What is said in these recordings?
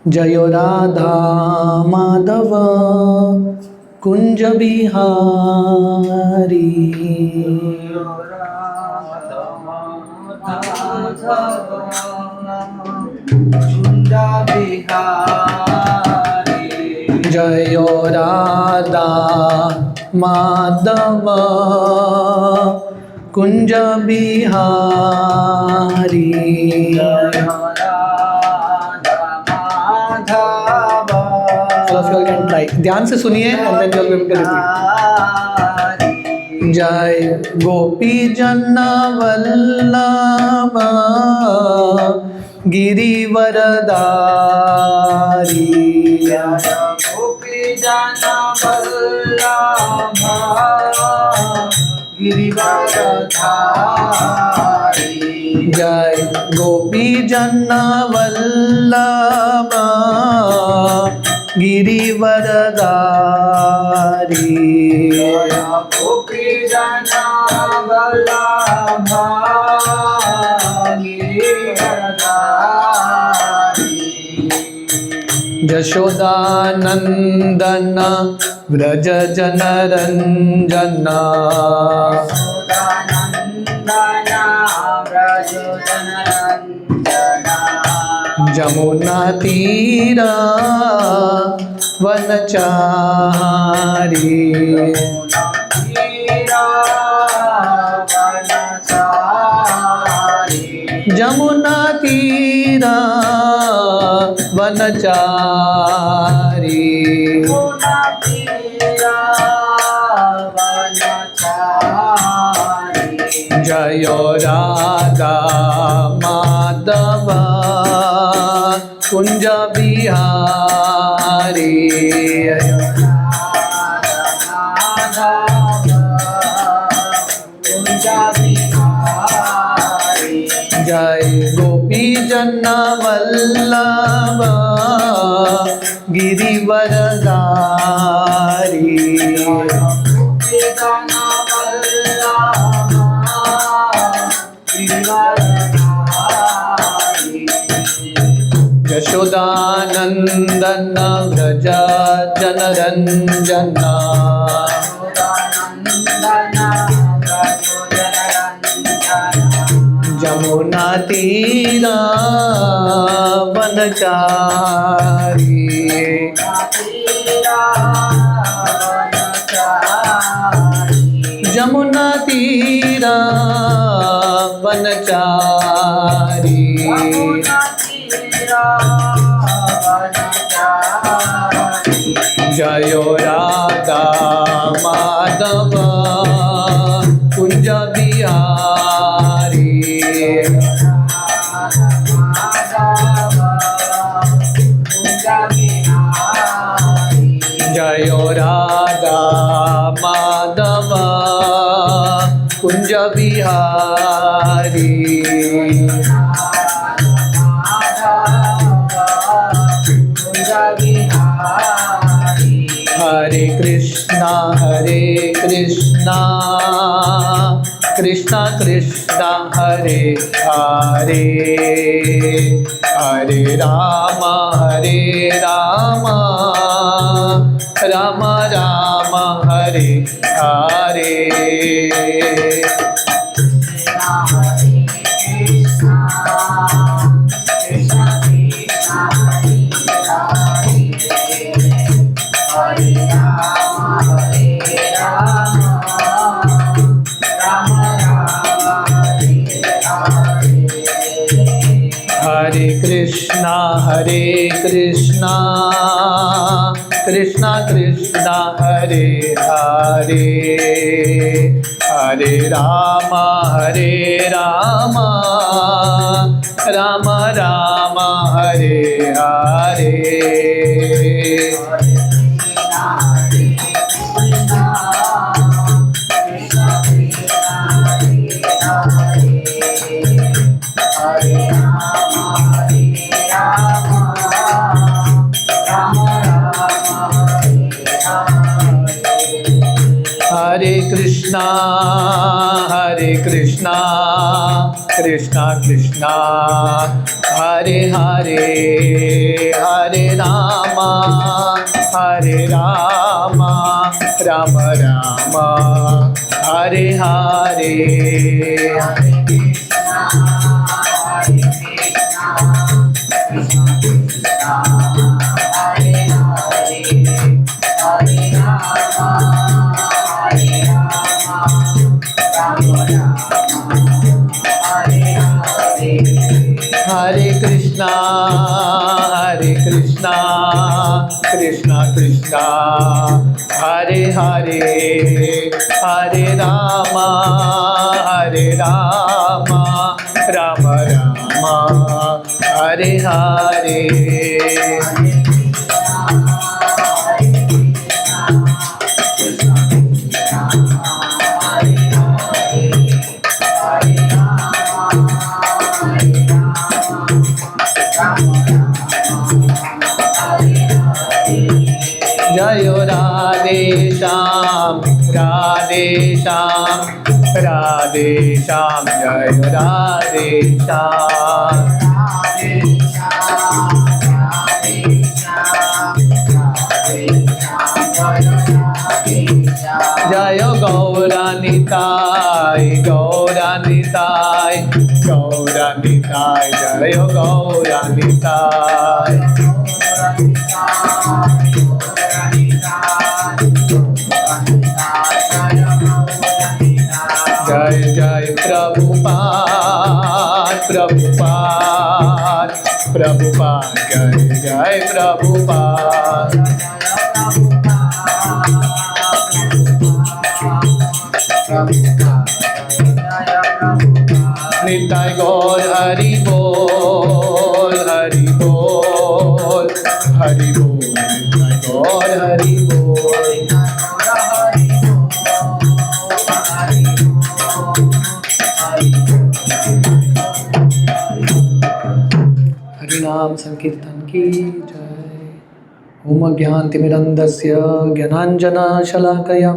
जयो राधा माधव कुंज बिहारी। जयो राधा माधव कुंज बिहारी। ध्यान से सुनिए and then you'll be able to repeat. जय गोपी जन वल्लभ गिरिवरदारी। गोपी जन वल्लभ गिरिवरधारी। जय गोपी जन वल्लभ गिरिवरदारी। गोपी जन वल्लभ गिरिवरधारी। यशोदानंदन व्रज जनरंजन। जमुना तीरा वनचारी। जमुना तीरा वनचारी। जयो राधा माधव कुंज बिहारी। जय गोपी जन वल्लभ गिरिवरदारी। यशोदानंदन व्रज जनरंजन। जमुना तीरा वनचारी। जमुना तीरा वनचारी। जयो राधा माधव कुंज बिहारी। जयो राधा माधव कुंज बिहारी। हरे कृष्णा कृष्णा कृष्णा हरे हरे। हरे राम राम राम हरे हरे। हरे कृष्णा कृष्णा कृष्णा हरे हरे। हरे राम राम राम हरे हरे। हरे कृष्णा कृष्णा कृष्णा हरे हरे। हरे हरे राम राम राम हरे हरे हरे कृष्णा कृष्णा कृष्णा हरे हरे हरे राम राम राम हरे हरे जय राधे श्याम राधे श्याम जय राधे श्याम जय गौरानिताय गौरानिताय गौरानिताय जय गौरानिताय जय जय प्रभुपाद प्रभुपाद प्रभुपाद जय जय प्रभुपाद निताय गौर हरि बोल हरि बोल हरि बोल निताय गौर हरि बोल हरिनाम संकीर्तन की जय। ओम ज्ञानतिमिरन्धस्य ज्ञानाञ्जनशलाकया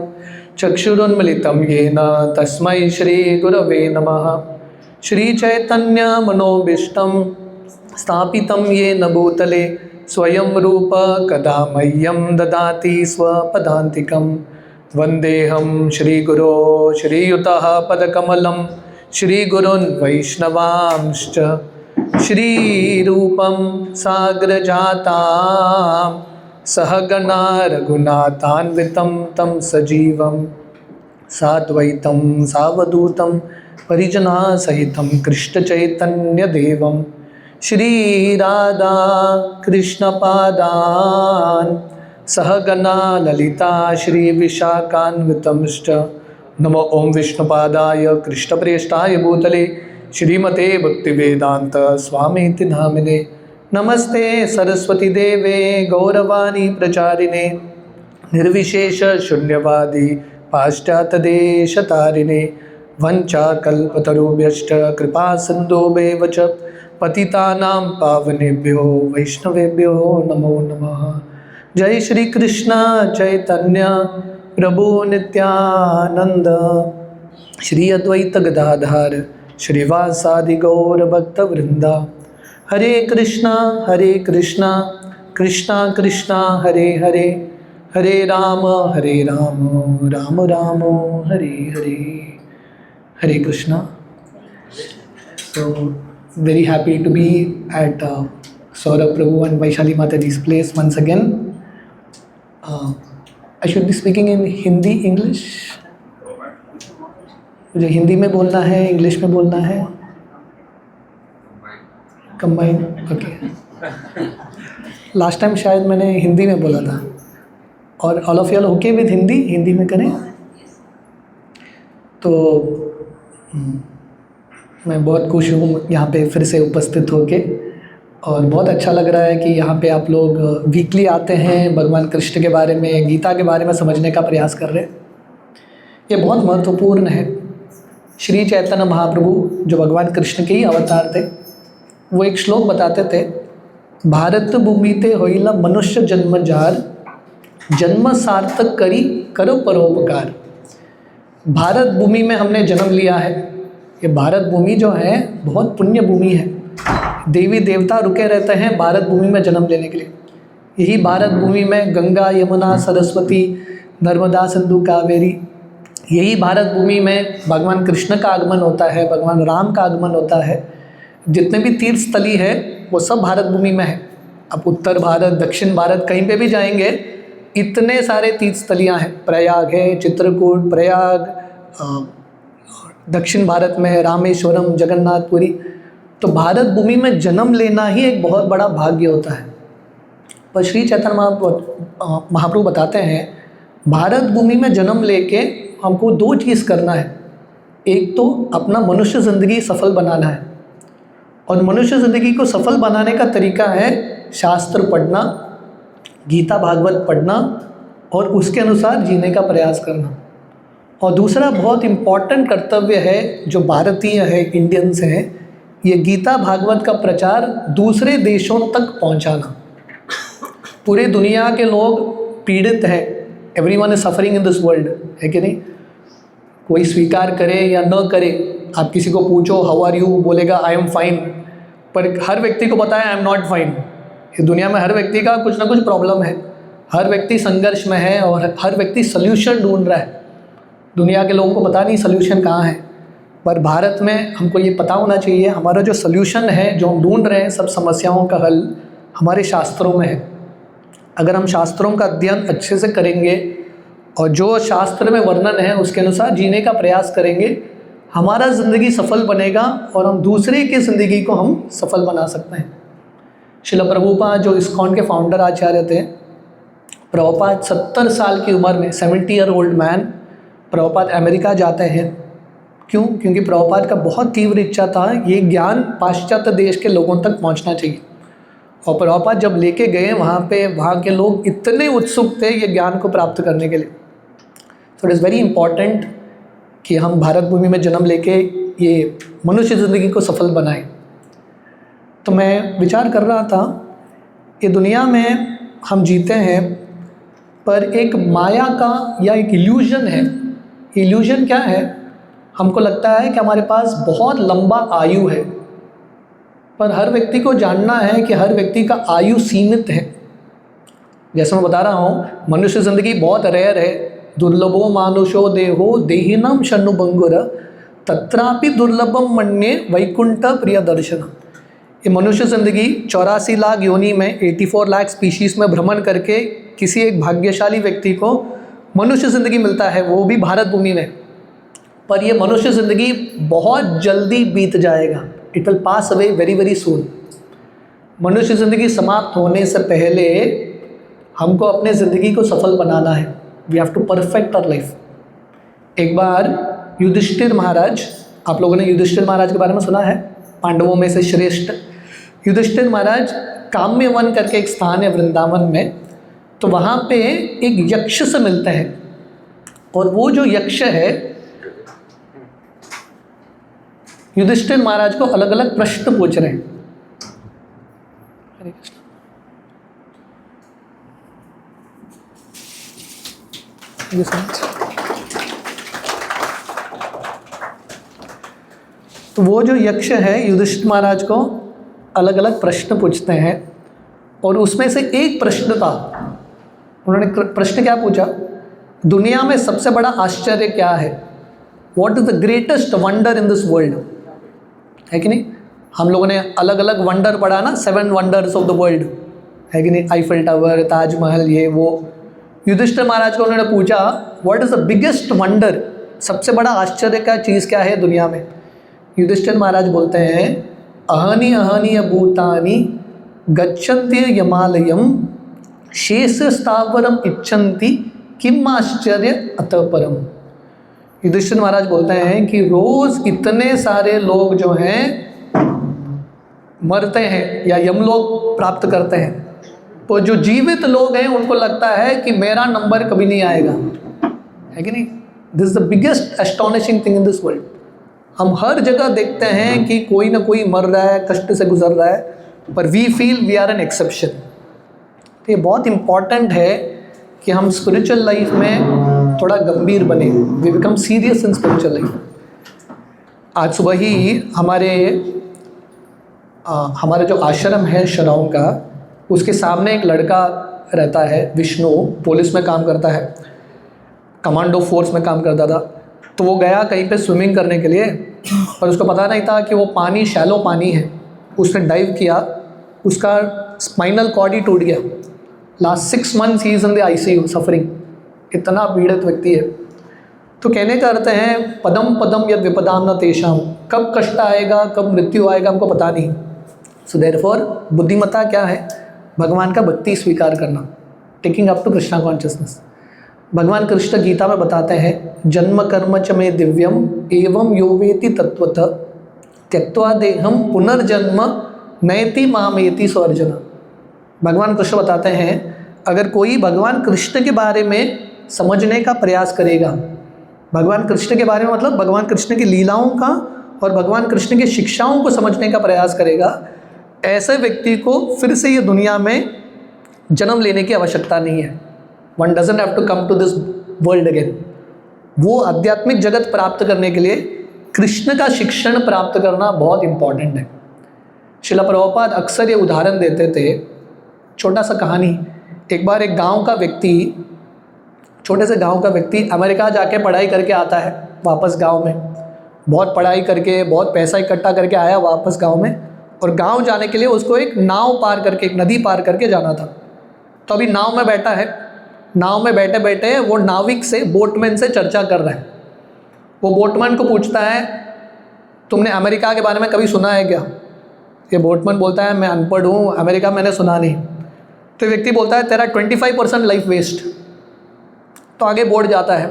चक्षुरुन्मिलितं येन तस्मै श्रीगुरवे नमः। श्रीचैतन्यमनोभीष्टं स्थापितं येन भूतले स्वयं रूप कदा मह्यं ददाति स्वपदान्तिकं। वन्देऽहं श्रीगुरो श्रीयुतः पदकमलं श्रीगुरुन् वैष्णवांश्च श्रीरूपं साग्रजातां सहगणा रघुनाथान्वितं तं सजीवं साद्वैतं सावधूतं परिजनसहितं कृष्णचैतन्यदेवं श्रीराधा कृष्णपादान् सहगणा ललिता श्रीविशाखान्वितंश्च। नमो ओं विष्णुपादाय कृष्णप्रेष्ठाय भूतले श्रीमते भक्तिवेदांत स्वामीति नामिने। नमस्ते सरस्वती देवे गौरवाणी प्रचारिणे निर्विशेष शून्यवादी पाश्चात्यदेशतारिणे। वंचाकल्पतरुभ्यश्च कृपा सिन्धुभ्येव च पतितानां पावनेभ्यो वैष्णवेभ्यो नमो नमः। जय श्री कृष्ण चैतन्य प्रभु नित्यानंद श्री अद्वैत गदाधर श्रीवासादि गौर भक्त वृंदा। हरे कृष्णा कृष्णा कृष्णा हरे हरे हरे राम राम राम हरे हरे। हरे Krishna. So very happy to be at Saurabh Prabhu and Vaishali Mataji's place once again. I should be speaking in Hindi, English. मुझे हिंदी में बोलना है, इंग्लिश में बोलना है, कंबाइन। ओके। लास्ट टाइम शायद मैंने हिंदी में बोला था और all of you are okay with Hindi में करें तो मैं बहुत खुश हूँ यहाँ पे फिर से उपस्थित होके और बहुत अच्छा लग रहा है कि यहाँ पे आप लोग वीकली आते हैं, भगवान कृष्ण के बारे में, गीता के बारे में समझने का प्रयास कर रहे हैं। ये बहुत महत्वपूर्ण है। श्री चैतन्य महाप्रभु जो भगवान कृष्ण के ही अवतार थे, वो एक श्लोक बताते थे, भारत भूमि ते होइला मनुष्य जन्म जार, जन्म सार्थक करी करो परोपकार। भारत भूमि में हमने जन्म लिया है। ये भारत भूमि जो है बहुत पुण्य भूमि है। देवी देवता रुके रहते हैं भारत भूमि में जन्म लेने के लिए। यही भारत भूमि में गंगा, यमुना, सरस्वती, नर्मदा, सिंधु, कावेरी, यही भारत भूमि में भगवान कृष्ण का आगमन होता है, भगवान राम का आगमन होता है। जितने भी तीर्थ स्थली है वो सब भारत भूमि में है। अब उत्तर भारत, दक्षिण भारत कहीं पे भी जाएंगे, इतने सारे तीर्थ स्थलियाँ हैं। प्रयाग है, चित्रकूट, प्रयाग, दक्षिण भारत में रामेश्वरम, जगन्नाथपुरी। तो भारत भूमि में जन्म लेना ही एक बहुत बड़ा भाग्य होता है। पर श्री चैतन्य महाप्रभु बताते हैं, भारत भूमि में जन्म लेके हमको दो चीज़ करना है। एक तो अपना मनुष्य ज़िंदगी सफल बनाना है, और मनुष्य ज़िंदगी को सफल बनाने का तरीका है शास्त्र पढ़ना, गीता भागवत पढ़ना और उसके अनुसार जीने का प्रयास करना। और दूसरा बहुत इम्पॉर्टेंट कर्तव्य है जो भारतीय है, इंडियंस हैं, ये गीता भागवत का प्रचार दूसरे देशों तक पहुंचाना। पूरे दुनिया के लोग पीड़ित हैं, everyone is suffering in this world, है कि नहीं? कोई स्वीकार करे या न करे, आप किसी को पूछो हाउ आर यू, बोलेगा आई एम फाइन, पर हर व्यक्ति को पता है आई एम नॉट फाइन। इस दुनिया में हर व्यक्ति का कुछ ना कुछ प्रॉब्लम है, हर व्यक्ति संघर्ष में है और हर व्यक्ति सल्यूशन ढूंढ रहा है। दुनिया के लोगों को पता नहीं सल्यूशन कहाँ है, पर भारत में हमको ये पता होना चाहिए हमारा जो सल्यूशन है, जो हम ढूंढ रहे हैं सब समस्याओं का हल, हमारे शास्त्रों में है। अगर हम शास्त्रों का अध्ययन अच्छे से करेंगे और जो शास्त्र में वर्णन है उसके अनुसार जीने का प्रयास करेंगे, हमारा ज़िंदगी सफल बनेगा और हम दूसरे की ज़िंदगी को हम सफल बना सकते हैं। श्रील प्रभुपाद जो इस्कॉन के फाउंडर आचार्य थे, प्रभुपाद 70 साल की उम्र में, 70 year old man, Prabhupada America जाते हैं। क्यों? क्योंकि प्रभुपाद का बहुत तीव्र इच्छा था ये ज्ञान पाश्चात्य देश के लोगों तक पहुंचना चाहिए। और प्रभुपाद जब लेके गए वहाँ पे, वहाँ के लोग इतने उत्सुक थे ये ज्ञान को प्राप्त करने के लिए। So it is very important कि हम भारत भूमि में जन्म लेके ये मनुष्य ज़िंदगी को सफल बनाएं। तो मैं विचार कर रहा था, ये दुनिया में हम जीते हैं पर एक माया का या एक इल्यूजन है। इल्यूजन क्या है? हमको लगता है कि हमारे पास बहुत लंबा आयु है, पर हर व्यक्ति को जानना है कि हर व्यक्ति का आयु सीमित है। जैसे मैं बता रहा हूँ, मनुष्य ज़िंदगी बहुत रेयर है। दुर्लभो मानुषो देहो देहिनम शनुभंगुर तत्रापि दुर्लभम मन्ये वैकुंठ प्रिय दर्शन। ये मनुष्य ज़िंदगी 84 लाख योनि में 84 लाख स्पीशीज़ में भ्रमण करके किसी एक भाग्यशाली व्यक्ति को मनुष्य ज़िंदगी मिलता है, वो भी भारत भूमि में। पर ये मनुष्य ज़िंदगी बहुत जल्दी बीत जाएगा, it will pass away very very soon. मनुष्य ज़िंदगी समाप्त होने से पहले हमको अपने ज़िंदगी को सफल बनाना है। We have to perfect our life. एक बार युधिष्ठिर महाराज, आप लोगों ने युधिष्ठिर महाराज के बारे में सुना है, पांडवों में से श्रेष्ठ। युधिष्ठिर महाराज काम्य वन करके एक स्थान है वृंदावन में, तो वहाँ पे एक यक्ष से मिलते हैं। और वो जो यक्ष है युधिष्ठिर महाराज को अलग अलग प्रश्न पूछ रहे हैं। हरे कृष्ण। तो वो जो यक्ष है युधिष्ठिर महाराज को अलग अलग प्रश्न पूछते हैं, और उसमें से एक प्रश्न था, उन्होंने प्रश्न क्या पूछा, दुनिया में सबसे बड़ा आश्चर्य क्या है? What is the greatest wonder in this world? है कि नहीं? हम लोगों ने अलग अलग वंडर पढ़ा ना, 7 वंडर्स ऑफ द वर्ल्ड, है कि नहीं? आईफल टावर, ताजमहल, ये वो। युधिष्ठिर महाराज को उन्होंने पूछा what is the biggest wonder, सबसे बड़ा आश्चर्य का चीज़ क्या है दुनिया में? युधिष्ठिर महाराज बोलते हैं अहनि अहनि भूतानि गच्छन्ति यमालयम शेष स्थावरम इच्छन्ति किम आश्चर्य अतः परम। युधिष्ठिर महाराज बोलते हैं कि रोज़ इतने सारे लोग जो हैं मरते हैं या यमलोक प्राप्त करते हैं, तो जो जीवित लोग हैं उनको लगता है कि मेरा नंबर कभी नहीं आएगा, है कि नहीं? This is the biggest astonishing thing in this world. हम हर जगह देखते हैं कि कोई ना कोई मर रहा है, कष्ट से गुजर रहा है, पर we feel we are an exception. तो ये बहुत इम्पॉर्टेंट है कि हम स्पिरिचुअल लाइफ में थोड़ा गंभीर बने, we become serious in spiritual life. आज सुबह ही हमारे जो आश्रम है शराओं का, उसके सामने एक लड़का रहता है। विष्णु पुलिस में काम करता है, कमांडो फोर्स में काम करता था। तो वो गया कहीं पे स्विमिंग करने के लिए, पर उसको पता नहीं था कि वो पानी शैलो पानी है। उसने डाइव किया, उसका स्पाइनल कॉर्ड ही टूट गया। Last 6 months he is in the ICU suffering. इतना पीड़ित व्यक्ति है। तो कहने का अर्थ है पदम पदम यद विपदाम न तेषाम, कब कष्ट आएगा कब मृत्यु आएगा हमको पता नहीं। सो देयरफॉर बुद्धिमत्ता क्या है? भगवान का भक्ति स्वीकार करना, taking up to Krishna consciousness. भगवान कृष्ण गीता में बताते हैं जन्म कर्म च मे दिव्यम एवं यो वेति तत्वतः त्यक्त्वा देहम पुनर्जन्म नयति मामेति स्वर्जन। भगवान कृष्ण बताते हैं अगर कोई भगवान कृष्ण के बारे में समझने का प्रयास करेगा, भगवान कृष्ण के बारे में मतलब भगवान कृष्ण की लीलाओं का और भगवान कृष्ण की शिक्षाओं को समझने का प्रयास करेगा, ऐसे व्यक्ति को फिर से ये दुनिया में जन्म लेने की आवश्यकता नहीं है। One doesn't have to come to this world again. वो आध्यात्मिक जगत प्राप्त करने के लिए कृष्ण का शिक्षण प्राप्त करना बहुत इम्पॉर्टेंट है। श्रील प्रभुपाद अक्सर ये उदाहरण देते थे। छोटा सा कहानी, एक बार एक गांव का व्यक्ति, छोटे से गांव का व्यक्ति अमेरिका जाके पढ़ाई करके आता है वापस गांव में। बहुत पढ़ाई करके बहुत पैसा इकट्ठा करके आया वापस गांव में, और गांव जाने के लिए उसको एक नाव पार करके, एक नदी पार करके जाना था। तो अभी नाव में बैठा है, नाव में बैठे बैठे वो नाविक से, बोटमैन से चर्चा कर रहा है। वो बोटमैन को पूछता है तुमने अमेरिका के बारे में कभी सुना है क्या? ये बोटमैन बोलता है मैं अनपढ़ हूँ, अमेरिका मैंने सुना नहीं। तो व्यक्ति बोलता है तेरा 25% लाइफ वेस्ट। तो आगे बढ़ जाता है।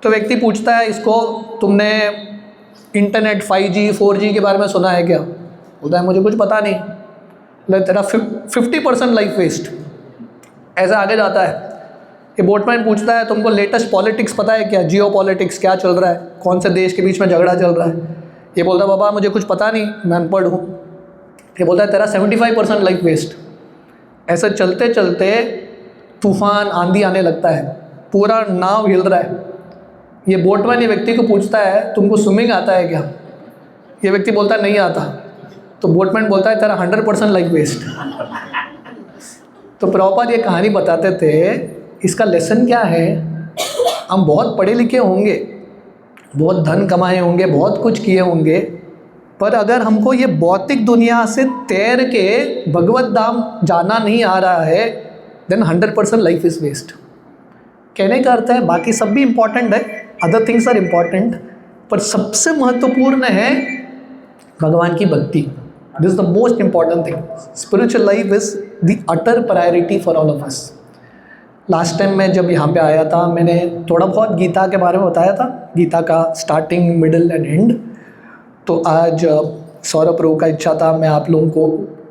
तो व्यक्ति पूछता है इसको तुमने इंटरनेट 5G 4G के बारे में सुना है क्या? बोलता है मुझे कुछ पता नहीं। बोले तेरा 50% लाइफ वेस्ट। ऐसा आगे जाता है। ये बोटमैन पूछता है तुमको लेटेस्ट पॉलिटिक्स पता है क्या? जियो पॉलिटिक्स क्या चल रहा है, कौन से देश के बीच में झगड़ा चल रहा है? ये बोलता है बाबा मुझे कुछ पता नहीं, मैं अनपढ़ हूँ। ये बोलता है तेरा 75% लाइफ वेस्ट। ऐसे चलते चलते तूफान आंधी आने लगता है, पूरा नाव हिल रहा है। ये बोटमैन ये व्यक्ति को पूछता है तुमको स्विमिंग आता है क्या? ये व्यक्ति बोलता है नहीं आता। तो बोटमैन बोलता है तेरा 100% लाइफ वेस्ट। तो प्रभुपाद ये कहानी बताते थे, इसका लेसन क्या है? हम बहुत पढ़े लिखे होंगे, बहुत धन कमाए होंगे, बहुत कुछ किए होंगे, पर अगर हमको ये भौतिक दुनिया से तैर के भगवत धाम जाना नहीं आ रहा है, देन 100% लाइफ इज़ वेस्ट। कहने का अर्थ है बाकी सब भी इम्पॉर्टेंट है, अदर थिंग्स आर इम्पॉर्टेंट, पर सबसे महत्वपूर्ण है भगवान की भक्ति। This is the most important thing. Spiritual life is the utter priority for all of us. Last time मैं जब यहाँ पे आया था, मैंने थोड़ा बहुत गीता के बारे में बताया था, गीता का स्टार्टिंग, मिडल एंड एंड। तो आज सौरभ प्रभु का इच्छा था मैं आप लोगों को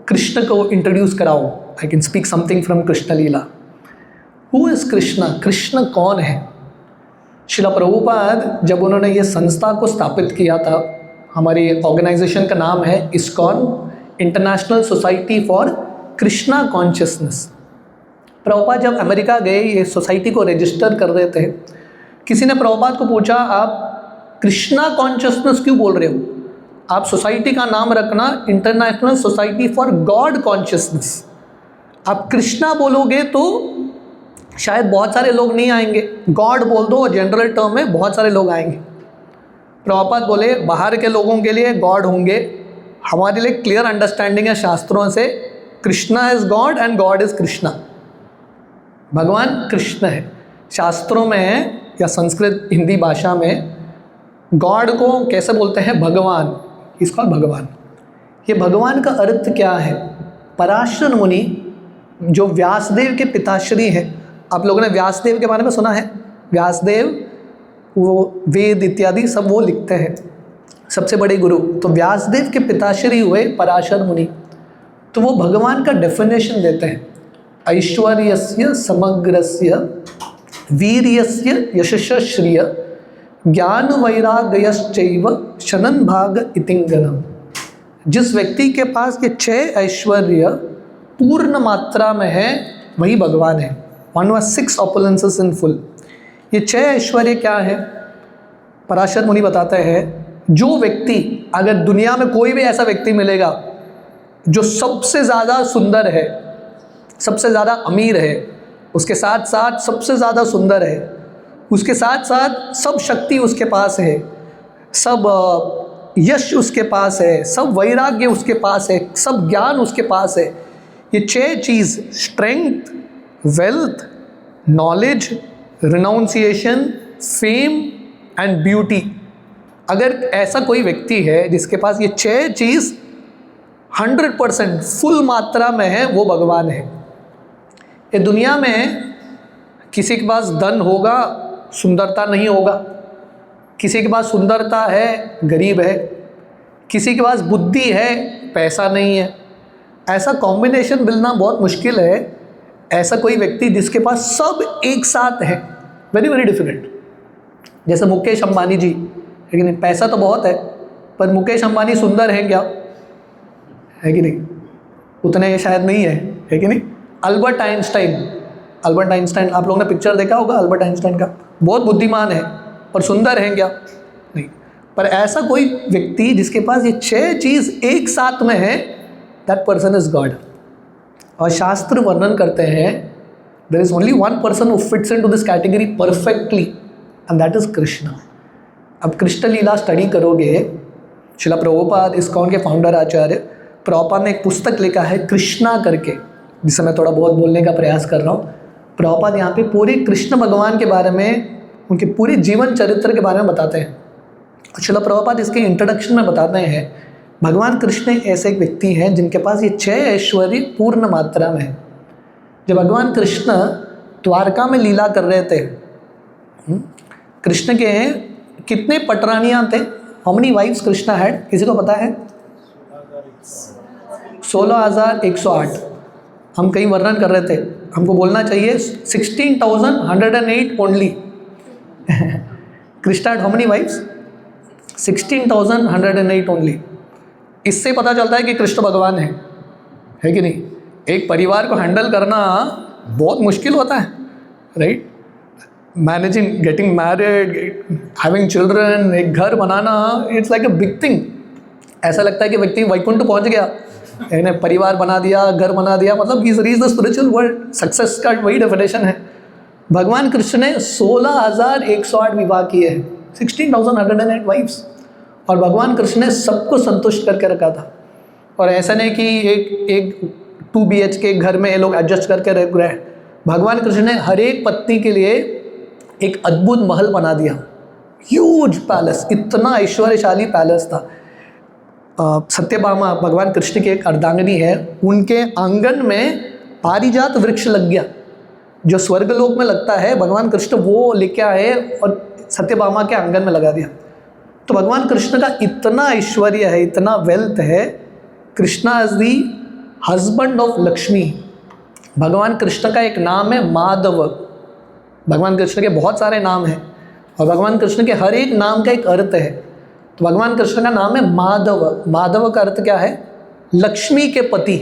कृष्ण को इंट्रोड्यूस कराऊँ। I can speak something from Krishna leela. Who is Krishna? Krishna कौन है? श्रील प्रभुपाद जब उन्होंने ये संस्था को स्थापित किया था, हमारी ऑर्गेनाइजेशन का नाम है ISKCON, international society for Krishna consciousness. Prabhupada जब अमेरिका गए ये सोसाइटी को रजिस्टर कर रहे थे, किसी ने प्रभुपाद को पूछा आप कृष्णा कॉन्शियसनेस क्यों बोल रहे हो? आप सोसाइटी का नाम रखना international society for God consciousness. आप कृष्णा बोलोगे तो शायद बहुत सारे लोग नहीं आएंगे, गॉड बोल दो, जनरल टर्म में बहुत सारे लोग आएंगे। प्रभुपाद बोले बाहर के लोगों के लिए गॉड होंगे, हमारे लिए क्लियर अंडरस्टैंडिंग है शास्त्रों से, Krishna is God and God is Krishna. भगवान कृष्ण है। शास्त्रों में या संस्कृत हिंदी भाषा में गॉड को कैसे बोलते हैं? भगवान। इसका भगवान, ये भगवान का अर्थ क्या है? पराशर मुनि जो व्यासदेव के पिताश्री हैं, आप लोगों ने व्यासदेव के बारे में सुना है? व्यासदेव वो वेद इत्यादि सब वो लिखते हैं, सबसे बड़े गुरु। तो व्यासदेव के पिताश्री हुए पराशर मुनि। तो वो भगवान का डेफिनेशन देते हैं, ऐश्वर्यस्य समग्रस्य वीर्यस्य यशस्य श्रिय ज्ञान वैराग्यश्चैव शनन भाग इतिंगनम। जिस व्यक्ति के पास ये 6 ऐश्वर्य पूर्ण मात्रा में है वही भगवान है। 1 was 6 opulences in full। ये 6 ऐश्वर्य क्या है? पराशर मुनि बताते हैं जो व्यक्ति, अगर दुनिया में कोई भी ऐसा व्यक्ति मिलेगा जो सबसे ज़्यादा सुंदर है, सबसे ज़्यादा अमीर है, उसके साथ साथ सबसे ज़्यादा सुंदर है, उसके साथ साथ सब शक्ति उसके पास है, सब यश उसके पास है, सब वैराग्य उसके पास है, सब ज्ञान उसके पास है। ये 6 चीज़, strength, wealth, knowledge, renunciation, fame and beauty, अगर ऐसा कोई व्यक्ति है जिसके पास ये 6 चीज़ 100% फुल मात्रा में है, वो भगवान है। ये दुनिया में किसी के पास धन होगा, सुंदरता नहीं होगा, किसी के पास सुंदरता है, गरीब है, किसी के पास बुद्धि है, पैसा नहीं है। ऐसा कॉम्बिनेशन मिलना बहुत मुश्किल है। ऐसा कोई व्यक्ति जिसके पास सब एक साथ है, वेरी वेरी डिफिकल्ट। जैसे मुकेश अंबानी जी, लेकिन पैसा तो बहुत है, पर मुकेश अंबानी सुंदर है क्या? है कि नहीं? उतने शायद नहीं है कि नहीं? अल्बर्ट आइंस्टाइन, आप लोगों ने पिक्चर देखा होगा अल्बर्ट आइंस्टाइन का, बहुत बुद्धिमान है और सुंदर है क्या? नहीं। पर ऐसा कोई व्यक्ति जिसके पास ये 6 चीज़ एक साथ में है, दैट पर्सन इज गॉड। और शास्त्र वर्णन करते हैं there is only one person who fits into this category perfectly, and that is Krishna. अब कृष्ण लीला स्टडी करोगे, शिला प्रभुपाद इस्कॉन के फाउंडर आचार्य प्रभुपाद ने एक पुस्तक लिखा है कृष्णा करके, जिससे मैं थोड़ा बहुत बोलने का प्रयास कर रहा हूँ। प्रभुपाद यहाँ पे पूरे कृष्ण भगवान के बारे में, उनके पूरे जीवन चरित्र के बारे में बताते हैं। शिला प्रभुपाद इसके इंट्रोडक्शन में बताते हैं भगवान कृष्ण ऐसे एक व्यक्ति हैं जिनके पास ये 6 ऐश्वर्य पूर्ण मात्रा में है। जब भगवान कृष्ण द्वारका में लीला कर रहे थे, कृष्ण के कितने पटरानियाँ थे? How many wifes Krishna had? किसी को पता है? 16,108। हम कहीं वर्णन कर रहे थे, हमको बोलना चाहिए 16,108 only. Krishna had how many wifes? 16,108 only. इससे पता चलता है कि कृष्ण भगवान है कि नहीं? एक परिवार को हैंडल करना बहुत मुश्किल होता है, right? Managing, getting married, having children, एक घर बनाना, it's like a big thing. ऐसा लगता है कि व्यक्ति वैकुंठ पहुंच गया, इन्हें परिवार बना दिया, घर बना दिया, मतलब is reach the spiritual world. Success का वही डेफिनेशन है। भगवान कृष्ण ने 16,108 विवाह किए हैं, 16,108 वाइफ्स, और भगवान कृष्ण ने सबको संतुष्ट करके रखा था। और ऐसा नहीं कि एक 2 BHK घर में ये लोग एडजस्ट करके रह रहे हैं। भगवान कृष्ण ने हर एक पत्नी के लिए एक अद्भुत महल बना दिया, ह्यूज पैलेस, इतना ऐश्वर्यशाली पैलेस था। सत्यभामा भगवान कृष्ण की एक अर्धांगिनी है, उनके आंगन में पारिजात वृक्ष लग गया, जो स्वर्गलोक में लगता है, भगवान कृष्ण वो लेके आए और सत्यभामा के आंगन में लगा दिया। तो भगवान कृष्ण का इतना ऐश्वर्य है, इतना वेल्थ है। Krishna is the husband of Lakshmi. भगवान कृष्ण का एक नाम है माधव। भगवान कृष्ण के बहुत सारे नाम हैं और भगवान कृष्ण के हर एक नाम का एक अर्थ है। तो भगवान कृष्ण का नाम है माधव। माधव का अर्थ क्या है? लक्ष्मी के पति,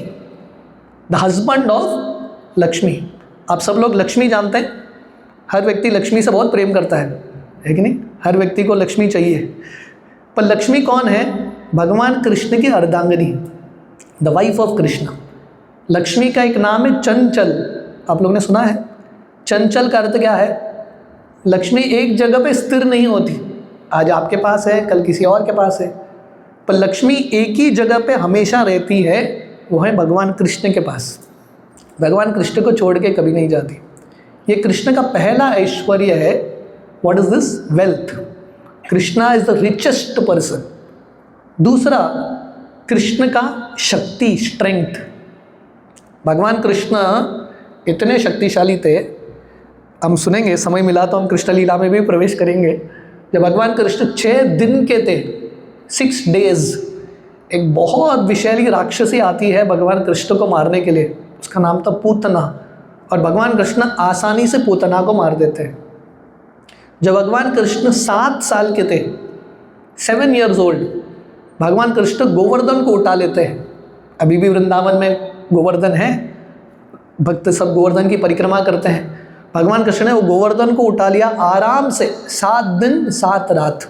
द हस्बैंड ऑफ लक्ष्मी। आप सब लोग लक्ष्मी जानते हैं, हर व्यक्ति लक्ष्मी से बहुत प्रेम करता है कि नहीं? हर व्यक्ति को लक्ष्मी चाहिए। पर लक्ष्मी कौन है? भगवान कृष्ण की अर्धांगिनी, the wife of Krishna. Lakshmi का एक नाम है चंचल। आप लोगों ने सुना है? चंचल का अर्थ क्या है? लक्ष्मी एक जगह पे स्थिर नहीं होती, आज आपके पास है, कल किसी और के पास है, पर लक्ष्मी एक ही जगह पे हमेशा रहती है, वो है भगवान कृष्ण के पास। भगवान कृष्ण को छोड़ के कभी नहीं जाती। ये कृष्ण का पहला ऐश्वर्य है। What is this? Wealth. Krishna is the richest person. दूसरा, कृष्ण का शक्ति, स्ट्रेंथ। भगवान कृष्ण इतने शक्तिशाली थे, हम सुनेंगे, समय मिला तो हम कृष्ण लीला में भी प्रवेश करेंगे। जब भगवान कृष्ण 6 दिन के थे, 6 days, एक बहुत विषैली राक्षसी आती है भगवान कृष्ण को मारने के लिए, उसका नाम था पूतना, और भगवान कृष्ण आसानी से पूतना को मार देते हैं। जब भगवान कृष्ण 7 साल के थे, 7 years old, भगवान कृष्ण गोवर्धन को उठा लेते हैं। अभी भी वृंदावन में गोवर्धन है, भक्त सब गोवर्धन की परिक्रमा करते हैं। भगवान कृष्ण ने वो गोवर्धन को उठा लिया आराम से, 7 दिन 7 रात,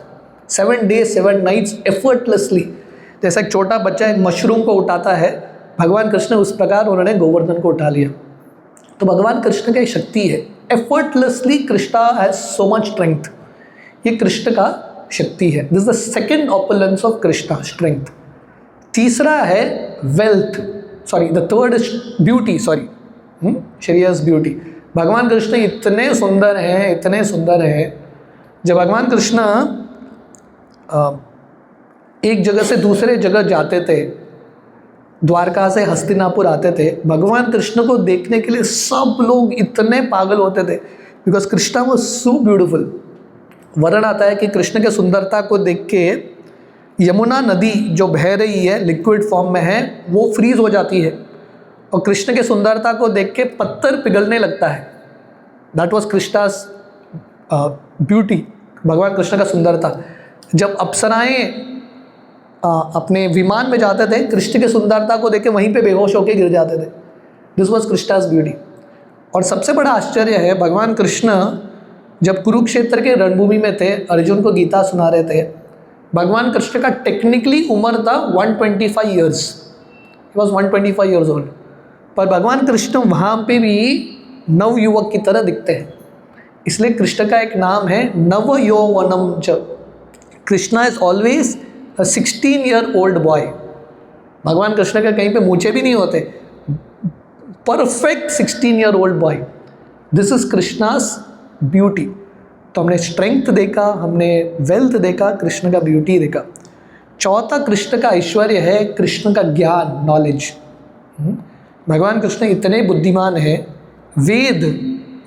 7 days 7 nights एफर्टलेसली। जैसा एक छोटा बच्चा एक मशरूम को उठाता है, भगवान कृष्ण उस प्रकार उन्होंने गोवर्धन को उठा लिया। तो भगवान कृष्ण का एक शक्ति है, effortlessly Krishna has so much strength, ये कृष्ण का शक्ति है। This is the second opulence of Krishna, strength. तीसरा है wealth, sorry the third is beauty, sorry Shreyas beauty. भगवान कृष्ण इतने सुंदर हैं, इतने सुंदर हैं। जब भगवान कृष्ण एक जगह से दूसरे जगह जाते थे, द्वारका से हस्तिनापुर आते थे, भगवान कृष्ण को देखने के लिए सब लोग इतने पागल होते थे, because Krishna was so beautiful. वर्णन आता है कि कृष्ण के सुंदरता को देख के यमुना नदी जो बह रही है, लिक्विड फॉर्म में है, वो फ्रीज हो जाती है, और कृष्ण के सुंदरता को देख के पत्थर पिघलने लगता है। दैट वॉज कृष्णास ब्यूटी, भगवान कृष्ण का सुंदरता। जब अप्सराएं अपने विमान में जाते थे, कृष्ण के सुंदरता को देख के वहीं पे बेहोश होकर गिर जाते थे। This was Krishna's beauty. और सबसे बड़ा आश्चर्य है, भगवान कृष्ण जब कुरुक्षेत्र के रणभूमि में थे, अर्जुन को गीता सुना रहे थे, भगवान कृष्ण का टेक्निकली उम्र था 125 years, he was 125 years old, पर भगवान कृष्ण वहाँ पे भी नव युवक की तरह दिखते हैं। इसलिए कृष्ण का एक नाम है नव यौवनम च। Krishna is always a 16 year old boy. भगवान कृष्ण का कहीं पे मूछे भी नहीं होते, perfect 16 year old boy. This is Krishna's beauty. तो हमने स्ट्रेंथ देखा, हमने वेल्थ देखा, कृष्ण का ब्यूटी देखा। चौथा कृष्ण का ऐश्वर्य है कृष्ण का ज्ञान, नॉलेज। भगवान कृष्ण इतने बुद्धिमान हैं, वेद,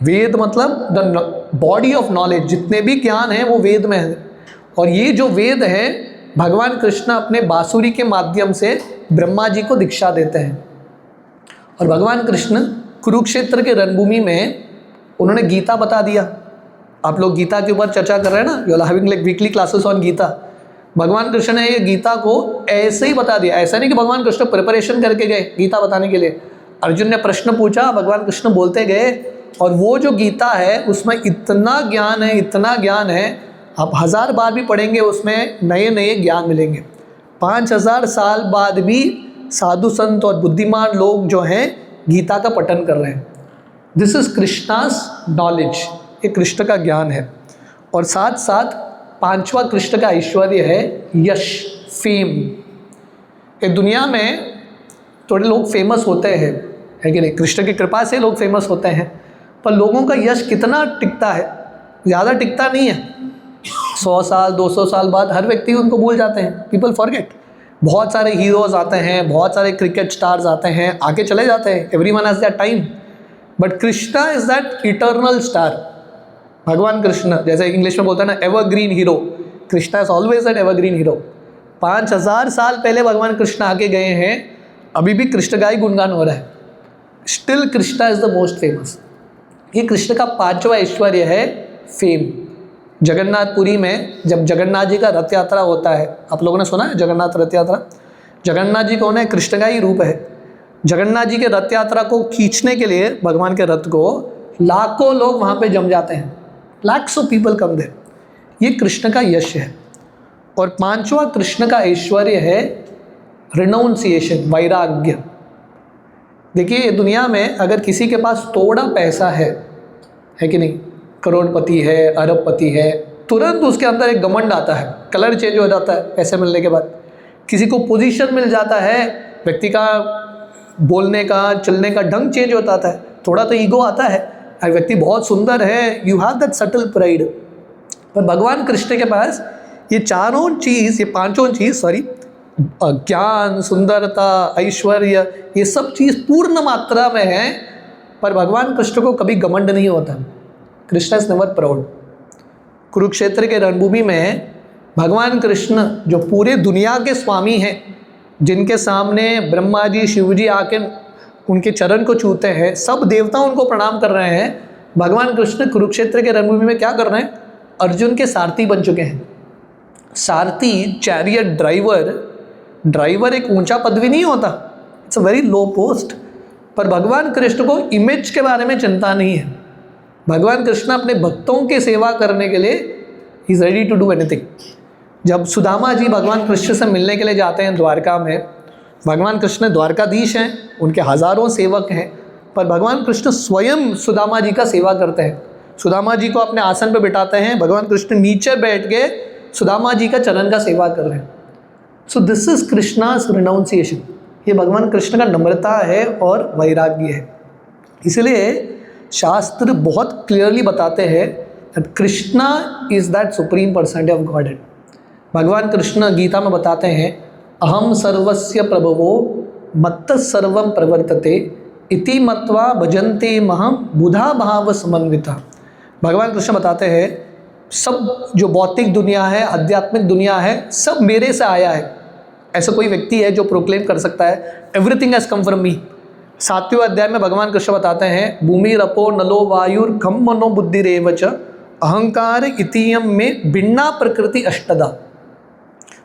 वेद मतलब द बॉडी ऑफ नॉलेज, जितने भी ज्ञान हैं वो वेद में है। और ये जो वेद है, भगवान कृष्ण अपने बांसुरी के माध्यम से ब्रह्मा जी को दीक्षा देते हैं। और भगवान कृष्ण कुरुक्षेत्र के रणभूमि में उन्होंने गीता बता दिया। आप लोग गीता के ऊपर चर्चा कर रहे हैं ना, you are having like weekly classes on Gita. भगवान कृष्ण ने ये गीता को ऐसे ही बता दिया। ऐसा नहीं कि भगवान कृष्ण प्रिपरेशन करके गए गीता बताने के लिए। अर्जुन ने प्रश्न पूछा, भगवान कृष्ण बोलते गए, और वो जो गीता है उसमें इतना ज्ञान है, इतना ज्ञान है, आप 1000 बार भी पढ़ेंगे उसमें नए नए ज्ञान मिलेंगे। 5000 साल बाद भी साधु संत और बुद्धिमान लोग जो हैं गीता का पठन कर रहे हैं। दिस इज कृष्णास नॉलेज, ये कृष्ण का ज्ञान है। और साथ साथ पांचवा कृष्ण का ऐश्वर्य है यश, फेम। ये दुनिया में थोड़े लोग फेमस होते हैं, है कि नहीं? कृष्ण की कृपा से लोग फेमस होते हैं, पर लोगों का यश कितना टिकता है? ज़्यादा टिकता नहीं है। 100 साल 200 साल बाद हर व्यक्ति उनको भूल जाते हैं, पीपल फॉरगेट। बहुत सारे हीरोज़ आते हैं, बहुत सारे क्रिकेट स्टार्स आते हैं, आके चले जाते हैं, everyone has that time, but Krishna is that eternal star. भगवान कृष्ण जैसे इंग्लिश में बोलते हैं ना, evergreen hero, Krishna is always that evergreen hero. 5000 साल पहले भगवान कृष्ण आके गए हैं, अभी भी कृष्ण का ही गुणगान हो रहा है। Still Krishna is the most famous. ये कृष्ण का पांचवा ऐश्वर्य है फेम। जगन्नाथपुरी में जब जगन्नाथ जी का रथ यात्रा होता है, आप लोगों ने सुना है जगन्नाथ रथ यात्रा? जगन्नाथ जी कौन है? कृष्ण का ही रूप है। जगन्नाथ जी के रथ यात्रा को खींचने के लिए, भगवान के रथ को, लाखों लोग वहाँ पे जम जाते हैं, lakhs of people come there. ये कृष्ण का यश है। और पांचवा कृष्ण का ऐश्वर्य है रिनाउंसिएशन, वैराग्य। देखिए दुनिया में अगर किसी के पास थोड़ा पैसा है कि नहीं, करोड़पति है, अरबपति है, तुरंत उसके अंदर एक घमंड आता है, कलर चेंज हो जाता है पैसे मिलने के बाद। किसी को पोजीशन मिल जाता है, व्यक्ति का बोलने का, चलने का ढंग चेंज होता है, थोड़ा तो ईगो आता है, व्यक्ति बहुत सुंदर है, you have that subtle pride. पर भगवान कृष्ण के पास ये चारों चीज़, ये पांचों चीज़, सॉरी, ज्ञान, सुंदरता, ऐश्वर्य, ये सब चीज़ पूर्ण मात्रा में है, पर भगवान कृष्ण को कभी घमंड नहीं होता। Krishna is never proud. Kurukshetra के रणभूमि में भगवान कृष्ण जो पूरे दुनिया के स्वामी हैं, जिनके सामने ब्रह्मा जी, शिव जी आके उनके चरण को छूते हैं, सब देवता उनको प्रणाम कर रहे हैं, भगवान कृष्ण कुरुक्षेत्र के रणभूमि में क्या कर रहे हैं? अर्जुन के सारथी बन चुके हैं। सारथी, चैरियट ड्राइवर, ड्राइवर एक ऊंचा पदवी नहीं होता, it's a very low post. पर भगवान कृष्ण को इमेज के बारे में चिंता नहीं है। भगवान कृष्ण अपने भक्तों की सेवा करने के लिए ही is ready to do anything. जब सुदामा जी भगवान कृष्ण से मिलने के लिए जाते हैं द्वारका में, भगवान कृष्ण द्वारकाधीश हैं, उनके हज़ारों सेवक हैं, पर भगवान कृष्ण स्वयं सुदामा जी का सेवा करते हैं। सुदामा जी को अपने आसन पर बिठाते हैं, भगवान कृष्ण नीचे बैठ के सुदामा जी का चरण का सेवा कर रहे हैं। So this is Krishna's renunciation. ये भगवान कृष्ण का नम्रता है और वैराग्य है। इसलिए शास्त्र बहुत क्लियरली बताते हैं that Krishna is that supreme personality of godhead. भगवान कृष्ण गीता में बताते हैं, अहम सर्वस्य प्रभवो मत्तः सर्वं प्रवर्तते इति मत्वा भजन्ते महम बुधा भाव समन्विता। भगवान कृष्ण बताते हैं सब जो भौतिक दुनिया है, आध्यात्मिक दुनिया है, सब मेरे से आया है। ऐसा कोई व्यक्ति है जो प्रोक्लेम कर सकता है everything has come from me. 7वें अध्याय में भगवान कृष्ण बताते हैं, भूमि रपो नलो वायुर खम मनो बुद्धिरेव च अहंकार इतियम में भिन्ना प्रकृति अष्टदा।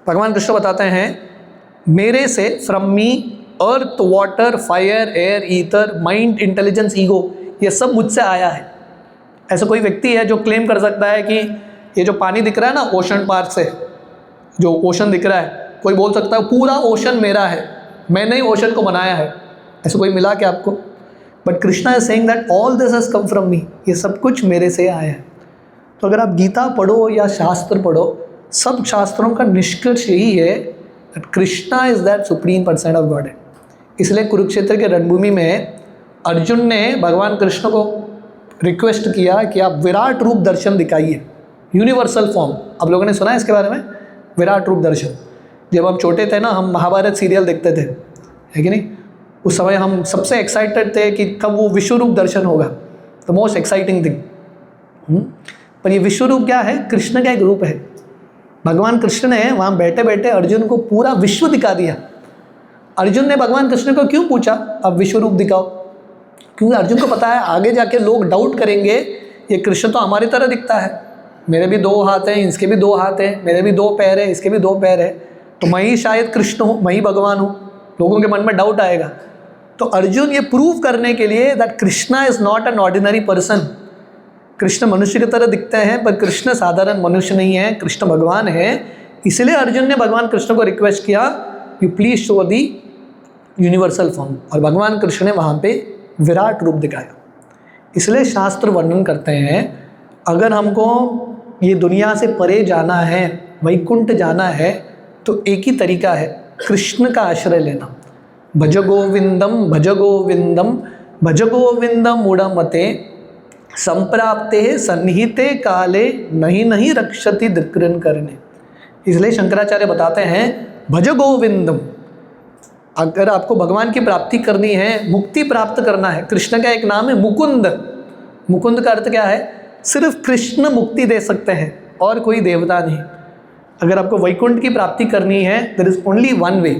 भगवान कृष्ण बताते हैं मेरे से, from me, earth, water, fire, air, ether, mind, intelligence, ego, ये सब मुझसे आया है। ऐसा कोई व्यक्ति है जो क्लेम कर सकता है कि ये जो पानी दिख रहा है ना ओशन पार से, जो ओशन दिख रहा है, कोई बोल सकता है पूरा ओशन मेरा है, मैंने ही ओशन को बनाया है? ऐसा कोई मिला क्या आपको? But Krishna is saying that all this has come from मी, ये सब कुछ मेरे से आया है। तो अगर आप गीता पढ़ो या शास्त्र पढ़ो, सब शास्त्रों का निष्कर्ष यही है that Krishna is that supreme person of God. इसलिए कुरुक्षेत्र के रणभूमि में अर्जुन ने भगवान कृष्ण को रिक्वेस्ट किया कि आप विराट रूप दर्शन दिखाइए, यूनिवर्सल फॉर्म। आप लोगों ने सुना है इसके बारे में, विराट रूप दर्शन? जब हम छोटे थे ना, हम महाभारत सीरियल देखते थे, है कि नहीं? उस समय हम सबसे एक्साइटेड थे कि कब वो विश्व रूप दर्शन होगा, द मोस्ट एक्साइटिंग थिंग। पर ये विश्व रूप क्या है? कृष्ण का एक रूप है। भगवान कृष्ण ने वहाँ बैठे बैठे अर्जुन को पूरा विश्व दिखा दिया। अर्जुन ने भगवान कृष्ण को क्यों पूछा अब विश्व रूप दिखाओ? क्योंकि अर्जुन को पता है आगे जाके लोग डाउट करेंगे, ये कृष्ण तो हमारी तरह दिखता है, मेरे भी 2 हाथ हैं, इसके भी 2 हाथ हैं, मेरे भी 2 पैर हैं, इसके भी 2 पैर हैं, तो मैं ही शायद कृष्ण हूँ, मैं ही भगवान हूँ। लोगों के मन में डाउट आएगा। तो अर्जुन ये प्रूव करने के लिए that Krishna is not an ordinary person, Krishna मनुष्य की तरह दिखते हैं पर कृष्ण साधारण मनुष्य नहीं है, कृष्ण भगवान है। इसलिए अर्जुन ने भगवान कृष्ण को रिक्वेस्ट किया, you please show the universal form, और भगवान कृष्ण ने वहाँ पे विराट रूप दिखाया। इसलिए शास्त्र वर्णन करते हैं अगर हमको ये दुनिया से परे जाना है, वैकुंठ जाना है, तो एक ही तरीका है, कृष्ण का आश्रय लेना। भज गोविंदम भज गोविंदम भज गोविंदम उड़मते संप्राप्ते सन्निहिते काले नहीं नहीं रक्षति दिक्कृन करने। इसलिए शंकराचार्य बताते हैं भज गोविंदम, अगर आपको भगवान की प्राप्ति करनी है, मुक्ति प्राप्त करना है, कृष्ण का एक नाम है मुकुंद। मुकुंद का अर्थ क्या है? सिर्फ कृष्ण मुक्ति दे सकते हैं और कोई देवता नहीं। अगर आपको वैकुंठ की प्राप्ति करनी है, there is only one way,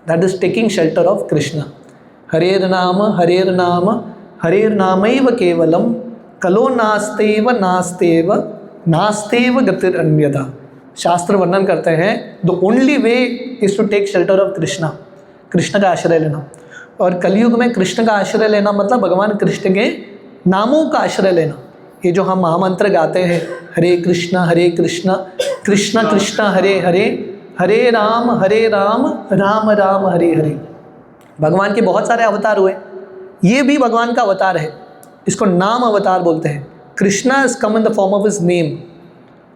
that is taking shelter of Krishna. हरेर नाम हरेर नामैव केवलम कलो नास्तेव नास्तेव नास्तेव गतिर अन्यथा। शास्त्र वर्णन करते हैं the only way is to take shelter of Krishna, Krishna का आश्रय लेना। और कलयुग में कृष्ण का आश्रय लेना मतलब भगवान कृष्ण के नामों का आश्रय लेना। ये जो हम महामंत्र गाते हैं, हरे कृष्णा कृष्ण कृष्ण हरे हरे, हरे राम राम राम हरे हरे। भगवान के बहुत सारे अवतार हुए, ये भी भगवान का अवतार है, इसको नाम अवतार बोलते हैं। Krishna is come in the form of his name.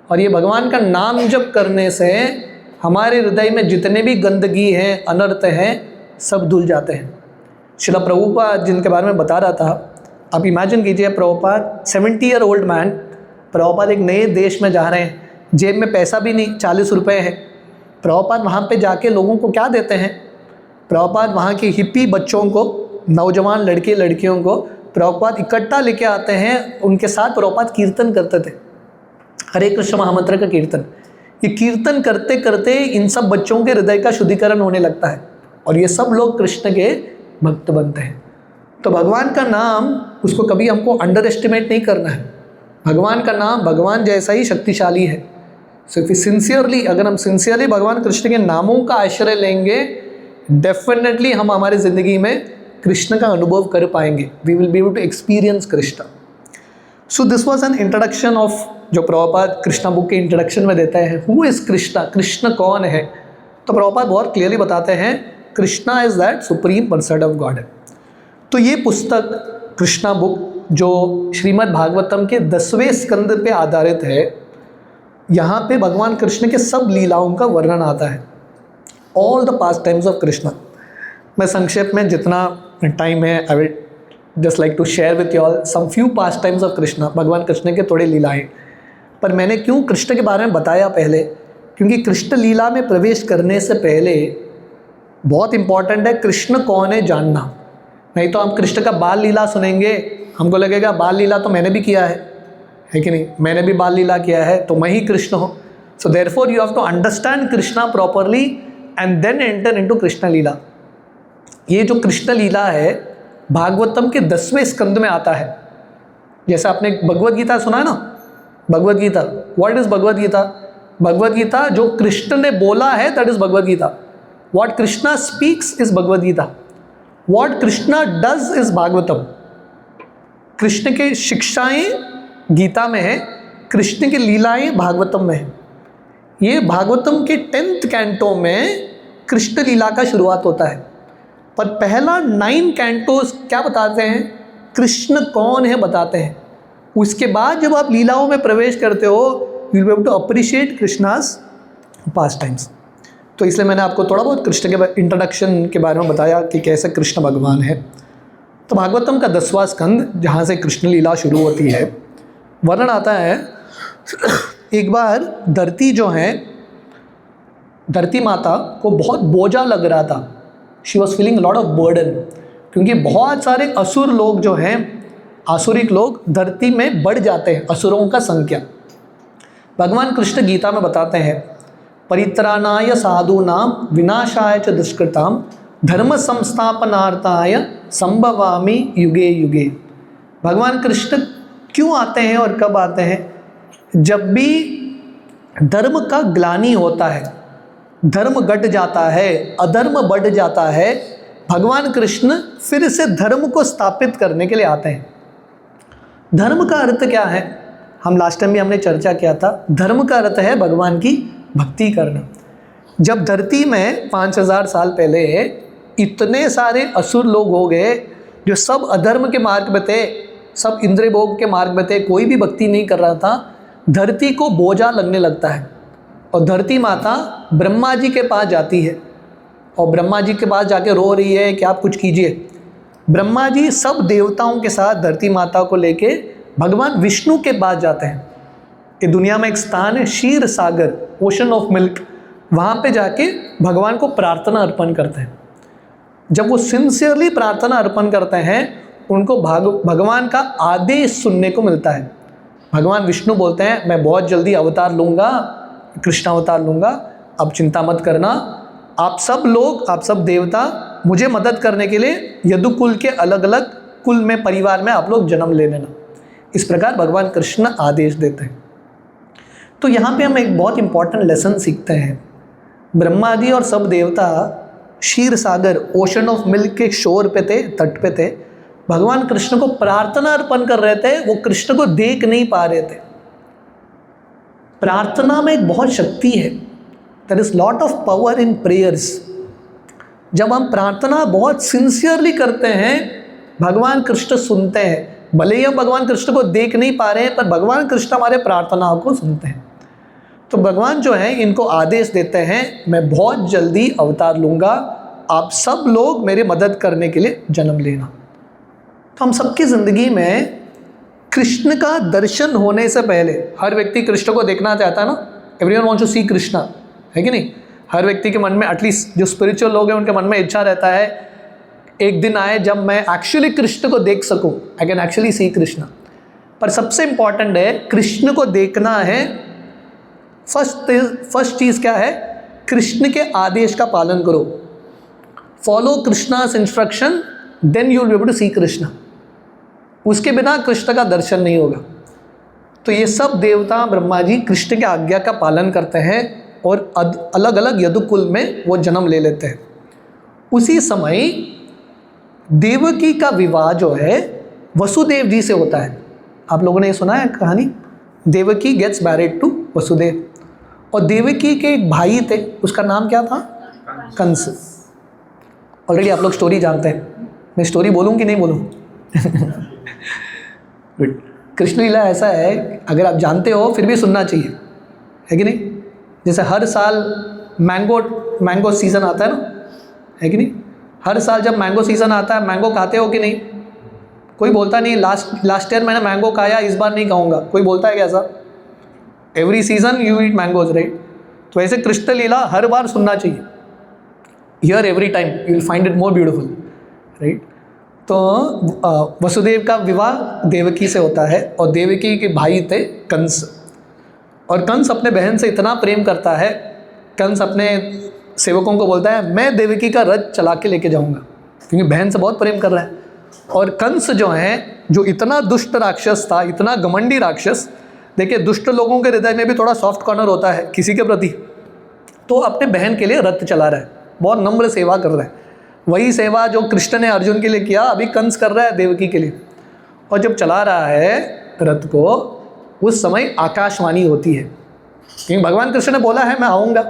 और ये भगवान का नाम जप करने से हमारे हृदय में जितने भी गंदगी हैं, अनर्थ हैं, सब धुल जाते हैं। श्रील प्रभुपाद जिनके बारे में बता रहा था, आप इमेजिन कीजिए प्रभुपाद 70-year-old मैन, प्रभुपाद एक नए देश में जा रहे हैं, जेब में पैसा भी नहीं, 40 रुपये है। प्रभुपाद वहाँ पे जाके लोगों को क्या देते हैं? प्रभुपाद वहाँ के हिप्पी बच्चों को, नौजवान लड़के लड़कियों को प्रभुपाद इकट्ठा लेके आते हैं, उनके साथ प्रभुपाद कीर्तन करते थे, हरे कृष्ण महामंत्र का कीर्तन। ये कीर्तन करते करते इन सब बच्चों के हृदय का शुद्धिकरण होने लगता है और ये सब लोग कृष्ण के भक्त बनते हैं। तो भगवान का नाम, उसको कभी हमको अंडर एस्टिमेट नहीं करना है। भगवान का नाम भगवान जैसा ही शक्तिशाली है। सो इफ सिंसियरली, अगर हम सिंसियरली भगवान कृष्ण के नामों का आश्रय लेंगे, डेफिनेटली हम हमारी ज़िंदगी में कृष्ण का अनुभव कर पाएंगे। We will be able to experience Krishna. So this was an introduction of, जो प्रभुपाद कृष्णा बुक के इंट्रोडक्शन में देते हैं, हु इज़ कृष्णा, कृष्ण कौन है। तो प्रभुपाद बहुत क्लियरली बताते हैं Krishna is that supreme person of God. तो ये पुस्तक कृष्णा बुक जो श्रीमद् भागवतम के 10वें स्कंद पे आधारित है, यहाँ पे भगवान कृष्ण के सब लीलाओं का वर्णन आता है, all the pastimes of Krishna. मैं संक्षेप में जितना टाइम है I will just like to share with you all some few pastimes of Krishna, भगवान कृष्ण के थोड़े लीलाएं। पर मैंने क्यों कृष्ण के बारे में बताया पहले, क्योंकि कृष्ण लीला में प्रवेश करने से पहले बहुत इंपॉर्टेंट है कृष्ण कौन है जानना। नहीं तो हम कृष्ण का बाल लीला सुनेंगे, हमको लगेगा बाल लीला तो मैंने भी किया है कि नहीं, मैंने भी बाल लीला किया है तो मैं ही कृष्ण हूँ। So therefore you have to understand Krishna properly and then enter into Krishna leela. ये जो कृष्ण लीला है भागवतम के 10वें स्कंद में आता है। जैसे आपने भगवद गीता सुना है ना, भगवद गीता, व्हाट इज भगवद गीता? भगवद गीता जो कृष्ण ने बोला है that is Bhagavad Gita. What Krishna speaks is Bhagavad Gita, what Krishna does is Bhagavatam. Krishna के शिक्षाएं गीता में है, कृष्ण की लीलाएं भागवतम में है। ये भागवतम के 10th कैंटो में कृष्ण लीला का शुरुआत होता है। पर पहला 9 कैंटोस क्या बताते हैं, कृष्ण कौन है बताते हैं। उसके बाद जब आप लीलाओं में प्रवेश करते हो you will be able to appreciate Krishna's pastimes. तो इसलिए मैंने आपको थोड़ा बहुत कृष्ण के इंट्रोडक्शन के बारे में बताया कि कैसे कृष्ण भगवान है। तो भागवतम का 10वां स्कंद जहाँ से कृष्ण लीला शुरू होती है, वर्णन आता है एक बार धरती जो है, धरती माता को बहुत बोझा लग रहा था। She was feeling lot of burden, क्योंकि बहुत सारे असुर लोग जो हैं, आसुरिक लोग धरती में बढ़ जाते हैं, असुरों का संख्या। भगवान कृष्ण गीता में बताते हैं परित्राणाय साधूनां विनाशाय च दुष्कृतां धर्म संस्थापनार्थाय संभवामि युगे युगे। भगवान कृष्ण क्यों आते हैं और कब आते हैं? जब भी धर्म का ग्लानि होता है, धर्म घट जाता है, अधर्म बढ़ जाता है, भगवान कृष्ण फिर से धर्म को स्थापित करने के लिए आते हैं। धर्म का अर्थ क्या है? हम लास्ट टाइम भी हमने चर्चा किया था। धर्म का अर्थ है भगवान की भक्ति करना। जब धरती में 5000 साल पहले इतने सारे असुर लोग हो गए जो सब अधर्म के मार्ग में थे, सब इंद्रिय भोग के मार्ग में थे, कोई भी भक्ति नहीं कर रहा था, धरती को बोझा लगने लगता है। और धरती माता ब्रह्मा जी के पास जाती है और ब्रह्मा जी के पास जाके रो रही है कि आप कुछ कीजिए। ब्रह्मा जी सब देवताओं के साथ धरती माता को लेके भगवान विष्णु के पास जाते हैं। ये दुनिया में एक स्थान है क्षीर सागर, ओशन ऑफ मिल्क, वहाँ पे जाके भगवान को प्रार्थना अर्पण करते हैं। जब वो सिंसियरली प्रार्थना अर्पण करते हैं उनको भगवान का आदेश सुनने को मिलता है। भगवान विष्णु बोलते हैं मैं बहुत जल्दी अवतार लूँगा, कृष्ण अवतार लूँगा, अब चिंता मत करना, आप सब लोग, आप सब देवता मुझे मदद करने के लिए यदुकुल के अलग अलग कुल में, परिवार में आप लोग जन्म ले लेना। इस प्रकार भगवान कृष्ण आदेश देते हैं। तो यहाँ पे हम एक बहुत इंपॉर्टेंट लेसन सीखते हैं। ब्रह्मा जी और सब देवता क्षीर सागर, ओशन ऑफ मिल्क के शोर पे थे, तट पे थे। भगवान कृष्ण को प्रार्थना अर्पण कर रहे थे, वो कृष्ण को देख नहीं पा रहे थे। प्रार्थना में एक बहुत शक्ति है। There is lot of power in prayers. जब हम प्रार्थना बहुत सिंसियरली करते हैं भगवान कृष्ण सुनते हैं। भले ही हम भगवान कृष्ण को देख नहीं पा रहे हैं पर भगवान कृष्ण हमारे प्रार्थनाओं को सुनते हैं। तो भगवान जो है इनको आदेश देते हैं मैं बहुत जल्दी अवतार लूँगा, आप सब लोग मेरे मदद करने के लिए जन्म लेना। तो हम सबकी ज़िंदगी में कृष्ण का दर्शन होने से पहले, हर व्यक्ति कृष्ण को देखना चाहता है ना, एवरीवन वांट्स टू सी कृष्णा, है कि नहीं? हर व्यक्ति के मन में, एटलीस्ट जो स्पिरिचुअल लोग हैं उनके मन में इच्छा रहता है एक दिन आए जब मैं एक्चुअली कृष्ण को देख सकूं, I can actually see Krishna. पर सबसे इंपॉर्टेंट है कृष्ण को देखना है, फर्स्ट चीज़ क्या है? कृष्ण के आदेश का पालन करो, follow Krishna's instruction, then you will be able to see Krishna. उसके बिना कृष्ण का दर्शन नहीं होगा। तो ये सब देवता ब्रह्मा जी कृष्ण के आज्ञा का पालन करते हैं और अलग अलग यदुकुल में वो जन्म ले लेते हैं। उसी समय देवकी का विवाह जो है वसुदेव जी से होता है। आप लोगों ने ये सुना है कहानी, Devaki gets married to Vasudev. और देवकी के एक भाई थे, उसका नाम क्या था? कंस। ऑलरेडी आप लोग स्टोरी जानते हैं, मैं स्टोरी बोलूँ कि नहीं बोलूँ? गुड। कृष्ण लीला ऐसा है, अगर आप जानते हो फिर भी सुनना चाहिए, है कि नहीं? जैसे हर साल मैंगो सीज़न आता है ना, है कि नहीं? हर साल जब मैंगो सीज़न आता है, मैंगो खाते हो कि नहीं? कोई बोलता नहीं लास्ट ईयर मैंने मैंगो खाया, इस बार नहीं खाऊंगा, कोई बोलता है क्या ऐसा? Every season you eat mangoes, right? तो ऐसे कृष्ण लीला हर बार सुनना चाहिए, here every time you will find it more beautiful, right? तो वसुदेव का विवाह देवकी से होता है और देवकी के भाई थे कंस, और कंस अपने बहन से इतना प्रेम करता है, कंस अपने सेवकों को बोलता है मैं देवकी का रथ चला के लेके जाऊंगा, क्योंकि बहन से बहुत प्रेम कर रहा है। और कंस जो है, जो इतना दुष्ट राक्षस था, इतना घमंडी राक्षस, देखिए दुष्ट लोगों के हृदय में भी थोड़ा सॉफ्ट कॉर्नर होता है किसी के प्रति, तो अपने बहन के लिए रथ चला रहा है, बहुत नम्र सेवा कर रहा है। वही सेवा जो कृष्ण ने अर्जुन के लिए किया, अभी कंस कर रहा है देवकी के लिए। और जब चला रहा है रथ को, उस समय आकाशवाणी होती है, क्योंकि भगवान कृष्ण ने बोला है मैं आऊँगा,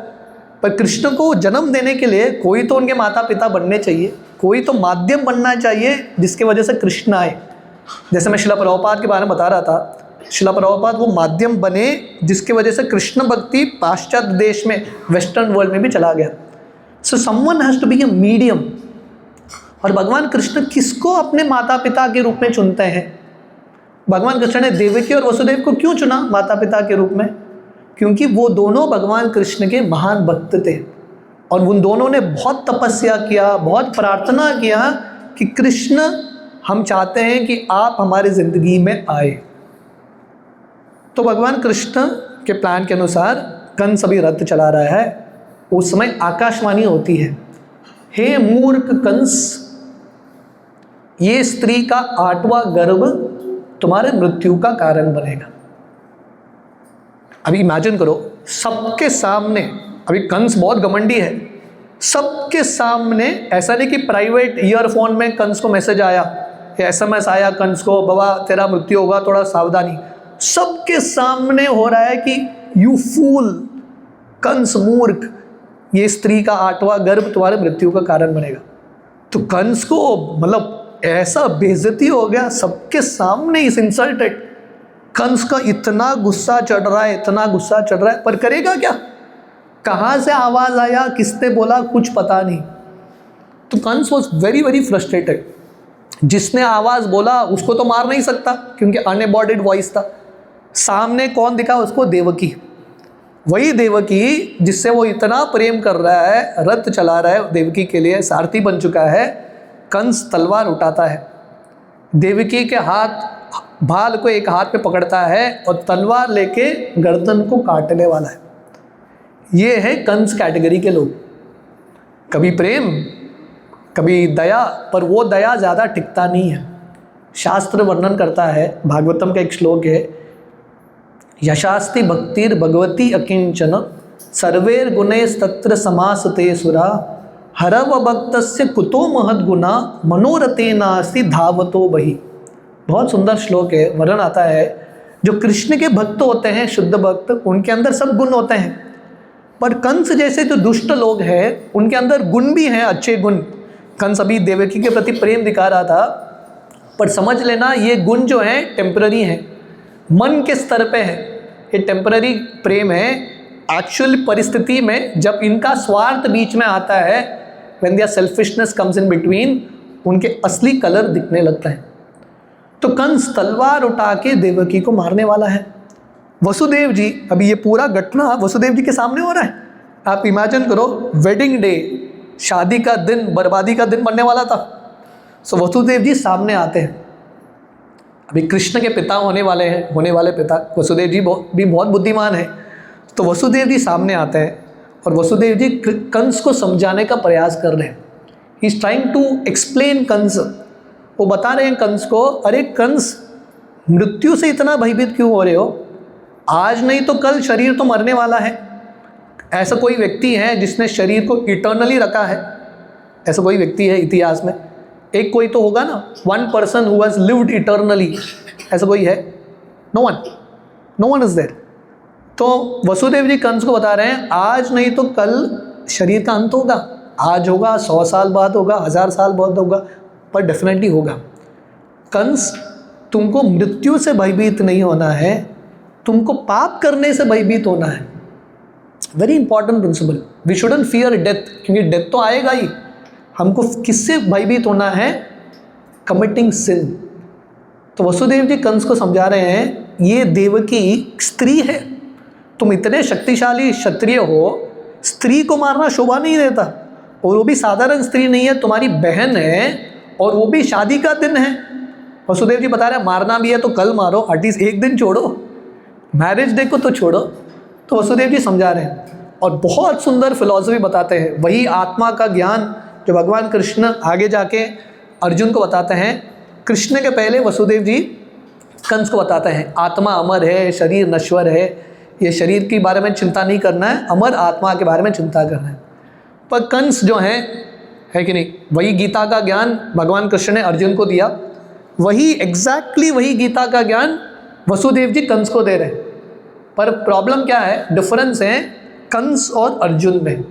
पर कृष्ण को जन्म देने के लिए कोई तो उनके माता पिता बनने चाहिए, कोई तो माध्यम बनना चाहिए जिसकी वजह से कृष्ण आए। जैसे मैं शिला प्रभुपाद के बारे में बता रहा था, शिला प्रभुपाद वो माध्यम बने जिसकी वजह से कृष्ण भक्ति पाश्चात्य देश में, वेस्टर्न वर्ल्ड में भी चला गया। So someone has to be a medium. और भगवान कृष्ण किसको अपने माता पिता के रूप में चुनते हैं? भगवान कृष्ण ने देवकी और वसुदेव को क्यों चुना माता पिता के रूप में? क्योंकि वो दोनों भगवान कृष्ण के महान भक्त थे, और उन दोनों ने बहुत तपस्या किया, बहुत प्रार्थना किया कि कृष्ण हम चाहते हैं कि आप हमारी ज़िंदगी में आए। तो भगवान कृष्ण के प्लान के अनुसार कंस अभी रथ चला रहा है, उस समय आकाशवाणी होती है, हे मूर्ख कंस, ये स्त्री का 8वां गर्भ तुम्हारे मृत्यु का कारण बनेगा। अभी इमेजिन करो, सबके सामने, अभी कंस बहुत घमंडी है, सबके सामने, ऐसा नहीं कि प्राइवेट ईयरफोन में कंस को मैसेज आया या SMS आया कंस को, बाबा तेरा मृत्यु होगा, थोड़ा सावधानी। सबके सामने हो रहा है कि यू फूल कंस, मूर्ख, ये स्त्री का 8वां गर्भ तुम्हारे मृत्यु का कारण बनेगा। तो कंस को मतलब ऐसा बेइज्जती हो गया सबके सामने, इस इंसल्टेड। कंस का इतना गुस्सा चढ़ रहा है, इतना गुस्सा चढ़ रहा है, पर करेगा क्या? कहाँ से आवाज़ आया, किसने बोला, कुछ पता नहीं। तो Kans was very very frustrated. जिसने आवाज़ बोला उसको तो मार नहीं सकता क्योंकि अनएबॉर्डेड वॉइस था। सामने कौन दिखा उसको? देवकी। वही देवकी जिससे वो इतना प्रेम कर रहा है, रथ चला रहा है देवकी के लिए, सारथी बन चुका है। कंस तलवार उठाता है, देवकी के भाल को एक हाथ पे पकड़ता है और तलवार लेके गर्दन को काटने वाला है। ये है कंस कैटेगरी के लोग। कभी प्रेम, कभी दया, पर वो दया ज़्यादा टिकता नहीं है। शास्त्र वर्णन करता है, भागवतम का एक श्लोक है, यशास्ति भक्तिर भगवती अकिंचन सर्वेर गुणैस्तत्र समासते सुरा हरव भक्तस्य कुतो महद्गुणा मनोरथेनास्ति धावतो बहि। बहुत सुंदर श्लोक है, वर्णन आता है जो कृष्ण के भक्त होते हैं, शुद्ध भक्त, उनके अंदर सब गुण होते हैं, पर कंस जैसे जो दुष्ट लोग हैं उनके अंदर गुण भी हैं, अच्छे गुण। कंस अभी देवकी के प्रति प्रेम दिखा रहा था, पर समझ लेना ये गुण जो हैं टेम्पररी हैं, मन के स्तर पे है, ये टेम्पररी प्रेम है। एक्चुअल परिस्थिति में जब इनका स्वार्थ बीच में आता है, when there selfishness comes in between, उनके असली कलर दिखने लगता है। तो कंस तलवार उठा के देवकी को मारने वाला है। वसुदेव जी, अभी ये पूरा घटना वसुदेव जी के सामने हो रहा है। आप इमेजिन करो, वेडिंग डे, शादी का दिन, बर्बादी का दिन बनने वाला था। सो वसुदेव जी सामने आते हैं। अभी कृष्ण के पिता होने वाले पिता वसुदेव जी भी बहुत बुद्धिमान है। तो वसुदेव जी सामने आते हैं और वसुदेव जी कंस को समझाने का प्रयास कर रहे हैं। He is trying to explain Kans. वो बता रहे हैं कंस को, अरे कंस, मृत्यु से इतना भयभीत क्यों हो रहे हो? आज नहीं तो कल शरीर तो मरने वाला है। ऐसा कोई व्यक्ति है जिसने शरीर को इटर्नली रखा है? ऐसा कोई व्यक्ति है इतिहास में? एक कोई तो होगा ना, one person who has lived eternally. ऐसा कोई है? No one is there. तो वसुदेव जी कंस को बता रहे हैं, आज नहीं तो कल शरीर का अंत होगा। आज होगा, 100 साल बाद होगा, 1000 साल बाद होगा, पर डेफिनेटली होगा। कंस, तुमको मृत्यु से भयभीत नहीं होना है, तुमको पाप करने से भयभीत होना है। Very important principle. We shouldn't fear death, क्योंकि डेथ तो आएगा ही। हमको किससे भयभीत होना है? Committing sin. तो वसुदेव जी कंस को समझा रहे हैं, ये देवकी स्त्री है, तुम इतने शक्तिशाली क्षत्रिय हो, स्त्री को मारना शोभा नहीं देता, और वो भी साधारण स्त्री नहीं है, तुम्हारी बहन है, और वो भी शादी का दिन है। वसुदेव जी बता रहे हैं मारना भी है तो कल मारो, एटलीस्ट एक दिन छोड़ो, मैरिज डे को तो छोड़ो। तो वसुदेव जी समझा रहे हैं और बहुत सुंदर फिलॉसफी बताते हैं। वही आत्मा का ज्ञान जो भगवान कृष्ण आगे जाके अर्जुन को बताते हैं, कृष्ण के पहले वसुदेव जी कंस को बताते हैं, आत्मा अमर है, शरीर नश्वर है, ये शरीर के बारे में चिंता नहीं करना है, अमर आत्मा के बारे में चिंता करना है। पर कंस जो है कि नहीं, वही गीता का ज्ञान भगवान कृष्ण ने अर्जुन को दिया, वही एग्जैक्टली वही गीता का ज्ञान वसुदेव जी कंस को दे रहे हैं। पर प्रॉब्लम क्या है, डिफरेंस है कंस और अर्जुन में।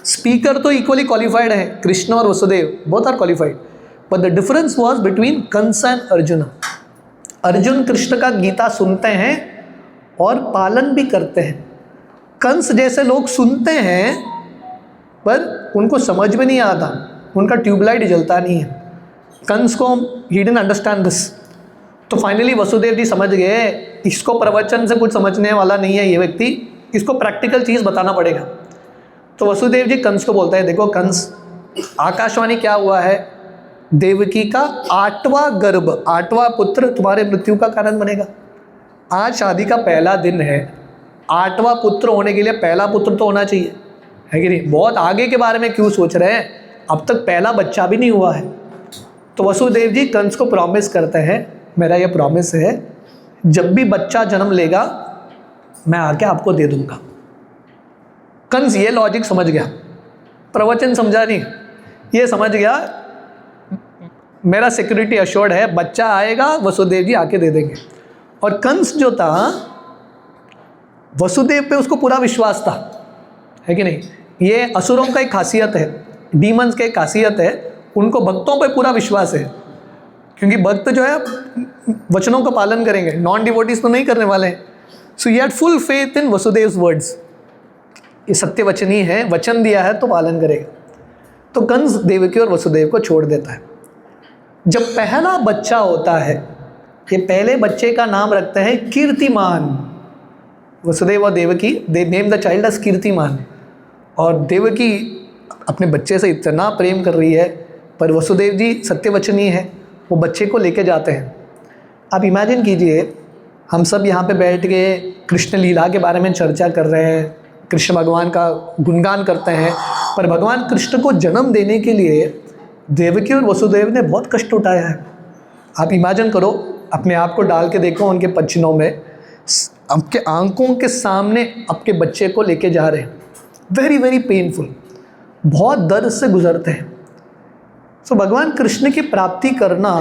स्पीकर तो इक्वली क्वालिफाइड है, कृष्ण और Vasudev both are qualified, but the difference was between Kans and Arjun. Arjun Krishna का गीता सुनते हैं और पालन भी करते हैं। कंस जैसे लोग सुनते हैं पर उनको समझ में नहीं आता, उनका ट्यूबलाइट जलता नहीं है। कंस को ही डिडंट अंडरस्टैंड दिस। तो फाइनली वसुदेव जी समझ गए, इसको प्रवचन से कुछ समझने वाला नहीं है ये व्यक्ति, इसको प्रैक्टिकल चीज़ बताना पड़ेगा। तो वसुदेव जी कंस को बोलता है, देखो कंस, आकाशवाणी क्या हुआ है, देवकी का 8वां गर्भ, 8वां पुत्र तुम्हारे मृत्यु का कारण बनेगा। आज शादी का पहला दिन है, 8वां पुत्र होने के लिए पहला पुत्र तो होना चाहिए, है कि नहीं? बहुत आगे के बारे में क्यों सोच रहे हैं, अब तक पहला बच्चा भी नहीं हुआ है। तो वसुदेव जी कंस को प्रॉमिस करते हैं, मेरा ये प्रॉमिस है, जब भी बच्चा जन्म लेगा मैं आके आपको दे दूंगा। कंस ये लॉजिक समझ गया, प्रवचन समझा नहीं, ये समझ गया मेरा सिक्योरिटी अश्योर्ड है, बच्चा आएगा वसुदेव जी आके दे देंगे। और कंस जो था, वसुदेव पे उसको पूरा विश्वास था, है कि नहीं? ये असुरों का एक खासियत है, डीमंस का एक खासियत है, उनको भक्तों पे पूरा विश्वास है, क्योंकि भक्त जो है वचनों का पालन करेंगे, नॉन डिवोटीज तो नहीं करने वाले हैं। So he had full faith in Vasudev's words, ये सत्य वचनी है, वचन दिया है तो पालन करेगा। तो कंस देवकी और वसुदेव को छोड़ देता है। जब पहला बच्चा होता है, ये पहले बच्चे का नाम रखते हैं कीर्तिमान। वसुदेव और देवकी, दे नेम द चाइल्ड एज कीर्तिमान। और देवकी अपने बच्चे से इतना प्रेम कर रही है, पर वसुदेव जी सत्यवचनी है, वो बच्चे को लेके जाते हैं। आप इमेजिन कीजिए, हम सब यहाँ पे बैठ के कृष्ण लीला के बारे में चर्चा कर रहे हैं, कृष्ण भगवान का गुणगान करते हैं, पर भगवान कृष्ण को जन्म देने के लिए देवकी और वसुदेव ने बहुत कष्ट उठाया है। आप इमेजिन करो, अपने आप को डाल के देखो उनके पछिनों में, आपके आंखों के सामने आपके बच्चे को लेके जा रहे हैं, वेरी वेरी पेनफुल, बहुत दर्द से गुजरते हैं। तो भगवान कृष्ण की प्राप्ति करना,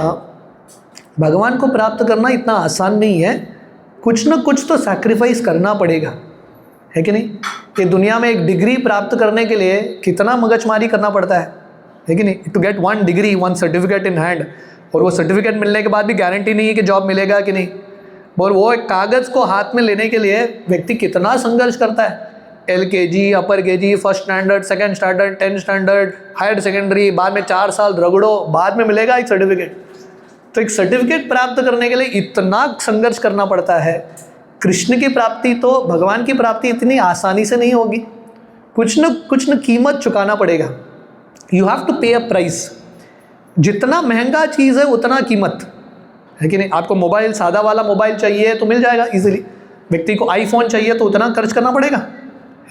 भगवान को प्राप्त करना इतना आसान नहीं है, कुछ ना कुछ तो सैक्रिफाइस करना पड़ेगा, है कि नहीं? ये दुनिया में एक डिग्री प्राप्त करने के लिए कितना मगजमारी करना पड़ता है कि नहीं? To get 1 degree, 1 certificate in hand, और वो सर्टिफिकेट मिलने के बाद भी गारंटी नहीं है कि जॉब मिलेगा कि नहीं। और वो एक कागज़ को हाथ में लेने के लिए व्यक्ति कितना संघर्ष करता है, LKG, upper KG, first standard, second standard, 10th standard, higher secondary, बाद में 4 साल रगड़ो, बाद में मिलेगा एक सर्टिफिकेट। तो एक सर्टिफिकेट प्राप्त करने के लिए इतना संघर्ष करना पड़ता है। कृष्ण की प्राप्ति तो, भगवान की प्राप्ति इतनी आसानी से नहीं होगी, कुछ न कीमत चुकाना पड़ेगा। यू हैव टू पे अ प्राइस। जितना महंगा चीज़ है उतना कीमत, है कि नहीं? आपको मोबाइल, सादा वाला मोबाइल चाहिए तो मिल जाएगा इजीली, व्यक्ति को आईफोन चाहिए तो उतना खर्च करना पड़ेगा,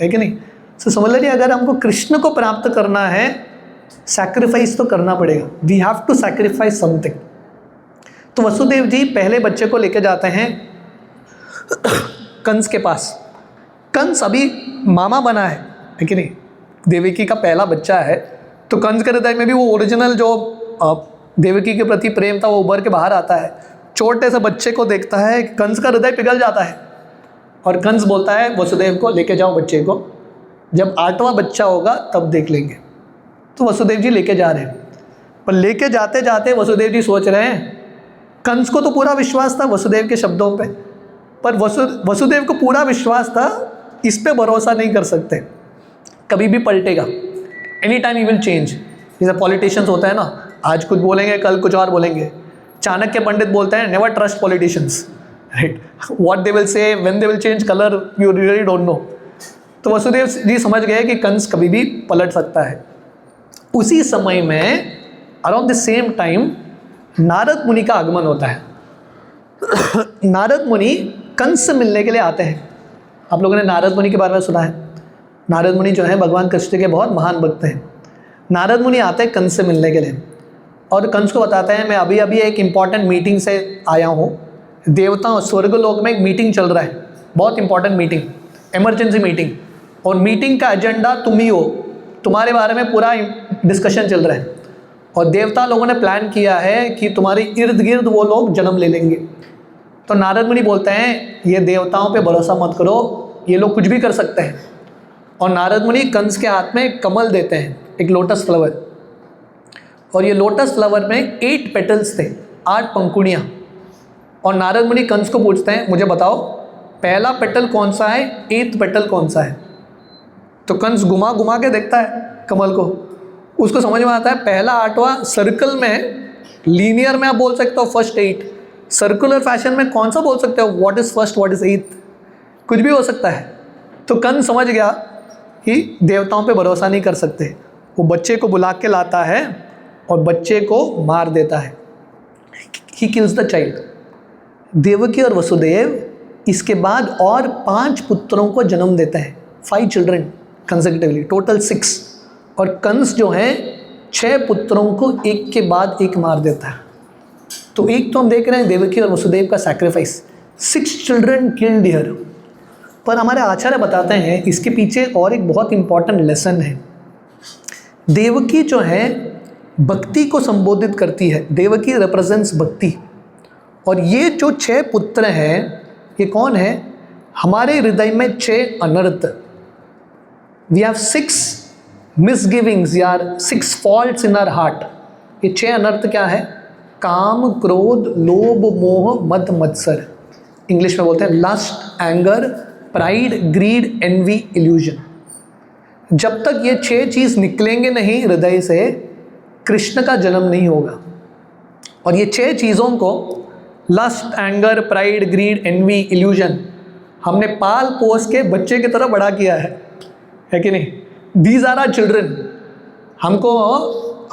है कि नहीं? तो समझ लीजिए, अगर हमको कृष्ण को प्राप्त करना है, सैक्रिफाइस तो करना पड़ेगा, we have to sacrifice something. तो वसुदेव जी पहले बच्चे को लेके जाते हैं कंस के पास। कंस अभी मामा बना है कि नहीं? देवकी का पहला बच्चा है, तो कंस के हृदय में भी वो ओरिजिनल जो देवकी के प्रति प्रेम था वो उभर के बाहर आता है। छोटे से बच्चे को देखता है, कंस का हृदय पिघल जाता है, और कंस बोलता है वसुदेव को, लेके जाओ बच्चे को, जब 8वां बच्चा होगा तब देख लेंगे। तो वसुदेव जी लेके जा रहे हैं। पर लेके जाते जाते वसुदेव जी सोच रहे हैं, कंस को तो पूरा विश्वास था वसुदेव के शब्दों पे, पर वसुदेव को पूरा विश्वास था, इस पे भरोसा नहीं कर सकते, कभी भी पलटेगा, any time he will change. जैसे पॉलिटिशियंस होता है ना, आज कुछ बोलेंगे कल कुछ और बोलेंगे। चाणक्य पंडित बोलते हैं never trust politicians, right, what they will say when they will change colour you really don't no. तो वसुदेव जी समझ गए कि कंस कभी भी पलट सकता है। उसी समय में around the same time Narad मुनि का आगमन होता है। नारद मुनि कंस से मिलने के लिए आते हैं। आप लोगों ने नारद मुनि के बारे में सुना है। नारद मुनि जो है भगवान कृष्ण के बहुत महान भक्त हैं। नारद मुनि आते हैं कंस से मिलने के लिए और कंस को बताते हैं, मैं अभी अभी एक इम्पॉर्टेंट मीटिंग से आया हूँ, देवताओं स्वर्गलोक में एक मीटिंग चल रहा है, बहुत इंपॉर्टेंट मीटिंग, इमरजेंसी मीटिंग, और मीटिंग का एजेंडा तुम ही हो, तुम्हारे बारे में पूरा डिस्कशन चल रहा है और देवता लोगों ने प्लान किया है कि तुम्हारे इर्द गिर्द वो लोग जन्म ले लेंगे। तो नारद मुनि बोलते हैं ये देवताओं पे भरोसा मत करो, ये लोग कुछ भी कर सकते हैं। और नारद मुनि कंस के हाथ में एक कमल देते हैं, एक लोटस फ्लावर, और ये लोटस फ्लावर में 8 पेटल्स थे, 8 पंखुड़ियाँ। और नारद मुनि कंस को पूछते हैं, मुझे बताओ पहला पेटल कौन सा है, 8th पेटल कौन सा है। तो कंस घुमा घुमा के देखता है कमल को, उसको समझ में आता है पहला 8वां सर्कल में, लीनियर में आप बोल सकते हो फर्स्ट 8, सर्कुलर फैशन में कौन सा बोल सकते हो, what is first what is 8th, कुछ भी हो सकता है। तो कंस समझ गया कि देवताओं पे भरोसा नहीं कर सकते। वो बच्चे को बुला के लाता है और बच्चे को मार देता है, he kills the child. Devaki और वसुदेव इसके बाद और 5 पुत्रों को जन्म देते हैं, 5 चिल्ड्रन कंसेक्यूटिवली, टोटल 6। और कंस जो है 6 पुत्रों को एक के बाद एक मार देता है। तो एक तो हम देख रहे हैं देवकी और वसुदेव का सैक्रिफाइस, 6 चिल्ड्रन किल्ड हियर। पर हमारे आचार्य बताते हैं इसके पीछे और एक बहुत इंपॉर्टेंट लेसन है। देवकी जो है भक्ति को संबोधित करती है, देवकी रिप्रेजेंट्स भक्ति। और ये जो 6 पुत्र हैं ये कौन है, हमारे हृदय में 6 अनर्थ, वी हैव 6 मिसगिविंग्स यार, 6 फॉल्ट्स इन आवर हार्ट। ये 6 अनर्थ क्या है, काम, क्रोध, लोभ, मोह, मद, मत्सर, इंग्लिश में बोलते हैं lust, anger, pride, greed, envy, illusion. जब तक ये 6 चीज़ निकलेंगे नहीं हृदय से, कृष्ण का जन्म नहीं होगा। और ये 6 चीज़ों को, lust, anger, pride, greed, envy, illusion, हमने पाल पोस के बच्चे की तरह बड़ा किया है कि नहीं। These are our children. हमको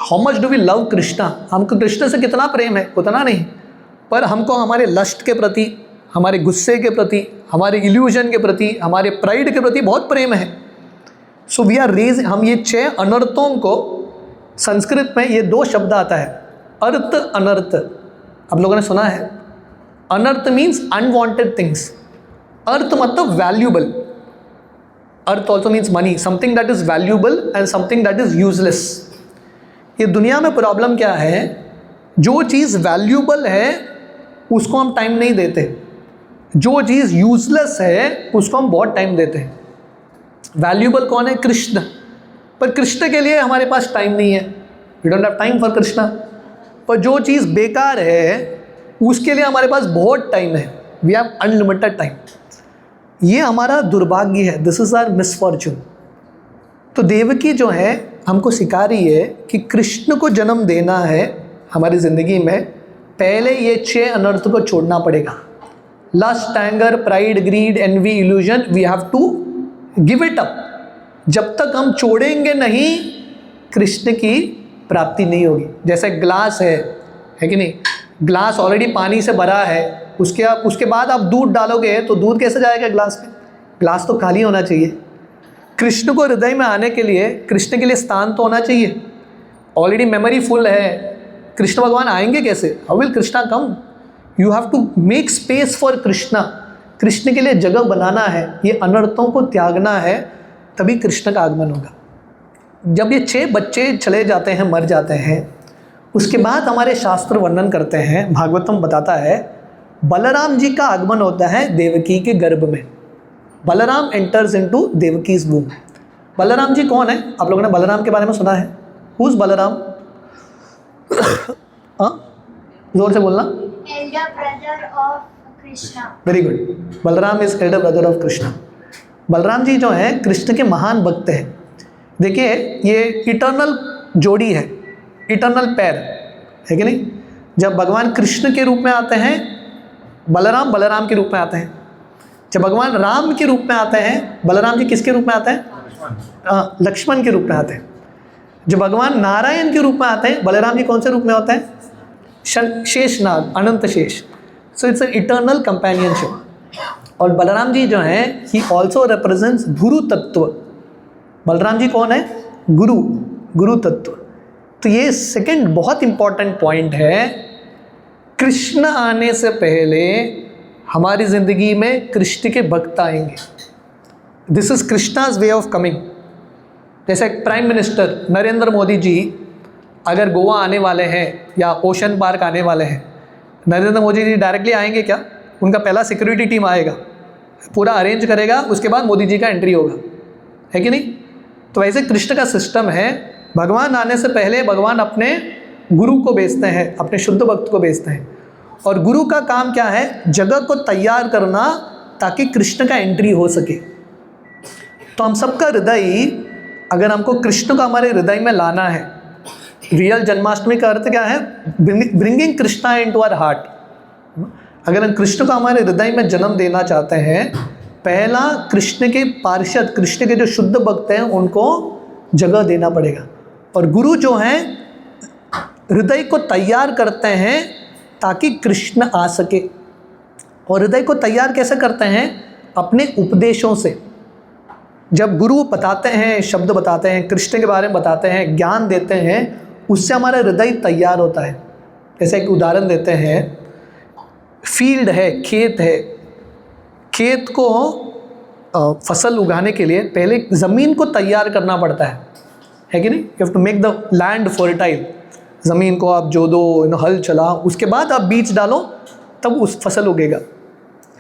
how much do we love Krishna, हमको कृष्ण से कितना प्रेम है, उतना नहीं, पर हमको हमारे लस्ट के प्रति, हमारे गुस्से के प्रति, हमारे इल्यूजन के प्रति, हमारे प्राइड के प्रति बहुत प्रेम है। सो वी आर रेज, हम ये 6 अनर्थों को, संस्कृत में ये 2 शब्द आता है, अर्थ, अनर्थ। आप लोगों ने सुना है, अनर्थ मीन्स अनवांटेड थिंग्स, अर्थ मतलब valuable. Earth also means money, something that is valuable and something that is useless. ये दुनिया में प्रॉब्लम क्या है, जो चीज़ वैल्यूबल है उसको हम टाइम नहीं देते, जो चीज़ यूजलेस है उसको हम बहुत टाइम देते हैं। वैल्यूबल कौन है, कृष्ण, पर कृष्ण के लिए हमारे पास टाइम नहीं है, we don't have time for Krishna. पर जो चीज़ बेकार है उसके लिए हमारे पास बहुत टाइम है, वी हैव अनलिमिटेड टाइम। ये हमारा दुर्भाग्य है, दिस इज़ आवर मिसफॉर्चून। तो देवकी जो है हमको सिखा रही है कि कृष्ण को जन्म देना है हमारी ज़िंदगी में, पहले ये 6 अनर्थ को छोड़ना पड़ेगा। Lust, anger, pride, greed, envy, illusion, we have to give it up. जब तक हम छोड़ेंगे नहीं कृष्ण की प्राप्ति नहीं होगी। जैसे ग्लास है कि नहीं, ग्लास ऑलरेडी पानी से भरा है, उसके बाद आप दूध डालोगे तो दूध कैसे जाएगा ग्लास में, ग्लास तो खाली होना चाहिए। कृष्ण को हृदय में आने के लिए, कृष्ण के लिए स्थान तो होना चाहिए। ऑलरेडी मेमोरी फुल है, कृष्ण भगवान आएंगे कैसे, how will Krishna come, you have to make space for Krishna. Krishna के लिए जगह बनाना है, ये अनर्थों को त्यागना है, तभी कृष्ण का आगमन होगा। जब ये 6 बच्चे चले जाते हैं, मर जाते हैं, उसके बाद हमारे शास्त्र वर्णन करते हैं, भागवतम बताता है बलराम जी का आगमन होता है देवकी के गर्भ में। Balaram enters into Devaki's womb. Balaram ji कौन है, आप लोगों ने बलराम के बारे में सुना है, हु इज बलराम, हाँ, जोर से बोलना। elder brother of Krishna. Very good. Balaram is elder brother of Krishna. Balaram ji जो हैं कृष्ण के महान भक्त हैं। देखिए ये इटर्नल जोड़ी है, इटर्नल पैर है कि नहीं। जब भगवान कृष्ण के रूप में आते हैं बलराम, बलराम के रूप में आते हैं। जब भगवान राम के रूप में आते हैं बलराम जी किसके रूप में आते हैं? लक्ष्मण के रूप में आते हैं। जब भगवान नारायण के रूप में आते हैं बलराम जी कौन से रूप में होते हैं? शेषनाग, अनंत शेष। So it's an eternal companionship. और बलराम जी जो हैं ही ऑल्सो रिप्रेजेंट्स गुरु तत्व। बलराम जी कौन है? गुरु, गुरु तत्व। तो ये सेकंड बहुत इंपॉर्टेंट पॉइंट है। कृष्ण आने से पहले हमारी ज़िंदगी में कृष्ण के भक्त आएंगे। This is Krishna's way of coming. जैसे प्राइम मिनिस्टर नरेंद्र मोदी जी अगर गोवा आने वाले हैं या ओशन पार्क आने वाले हैं, नरेंद्र मोदी जी डायरेक्टली आएंगे क्या? उनका पहला सिक्योरिटी टीम आएगा, पूरा अरेंज करेगा, उसके बाद मोदी जी का एंट्री होगा, है कि नहीं? तो वैसे कृष्ण का सिस्टम है। भगवान आने से पहले भगवान अपने गुरु को भेजते हैं, अपने शुद्ध भक्त को भेजते हैं। और गुरु का काम क्या है? जगह को तैयार करना ताकि कृष्ण का एंट्री हो सके। तो हम सबका हृदय, अगर हमको कृष्ण को हमारे हृदय में लाना है, रियल जन्माष्टमी का अर्थ क्या है? Bringing Krishna into our heart. अगर हम कृष्ण को हमारे हृदय में जन्म देना चाहते हैं, पहला कृष्ण के पार्षद, कृष्ण के जो शुद्ध भक्त हैं उनको जगह देना पड़ेगा। और गुरु जो हैं हृदय को तैयार करते हैं ताकि कृष्ण आ सके। और हृदय को तैयार कैसे करते हैं? अपने उपदेशों से। जब गुरु बताते हैं, शब्द बताते हैं, कृष्ण के बारे में बताते हैं, ज्ञान देते हैं, उससे हमारा हृदय तैयार होता है। जैसे एक उदाहरण देते हैं, फील्ड है, खेत है। खेत को फसल उगाने के लिए पहले ज़मीन को तैयार करना पड़ता है कि नहीं? You have to make the land fertile. ज़मीन को आप जोदो, हल चला, उसके बाद आप बीज डालो, तब उस फसल उगेगा।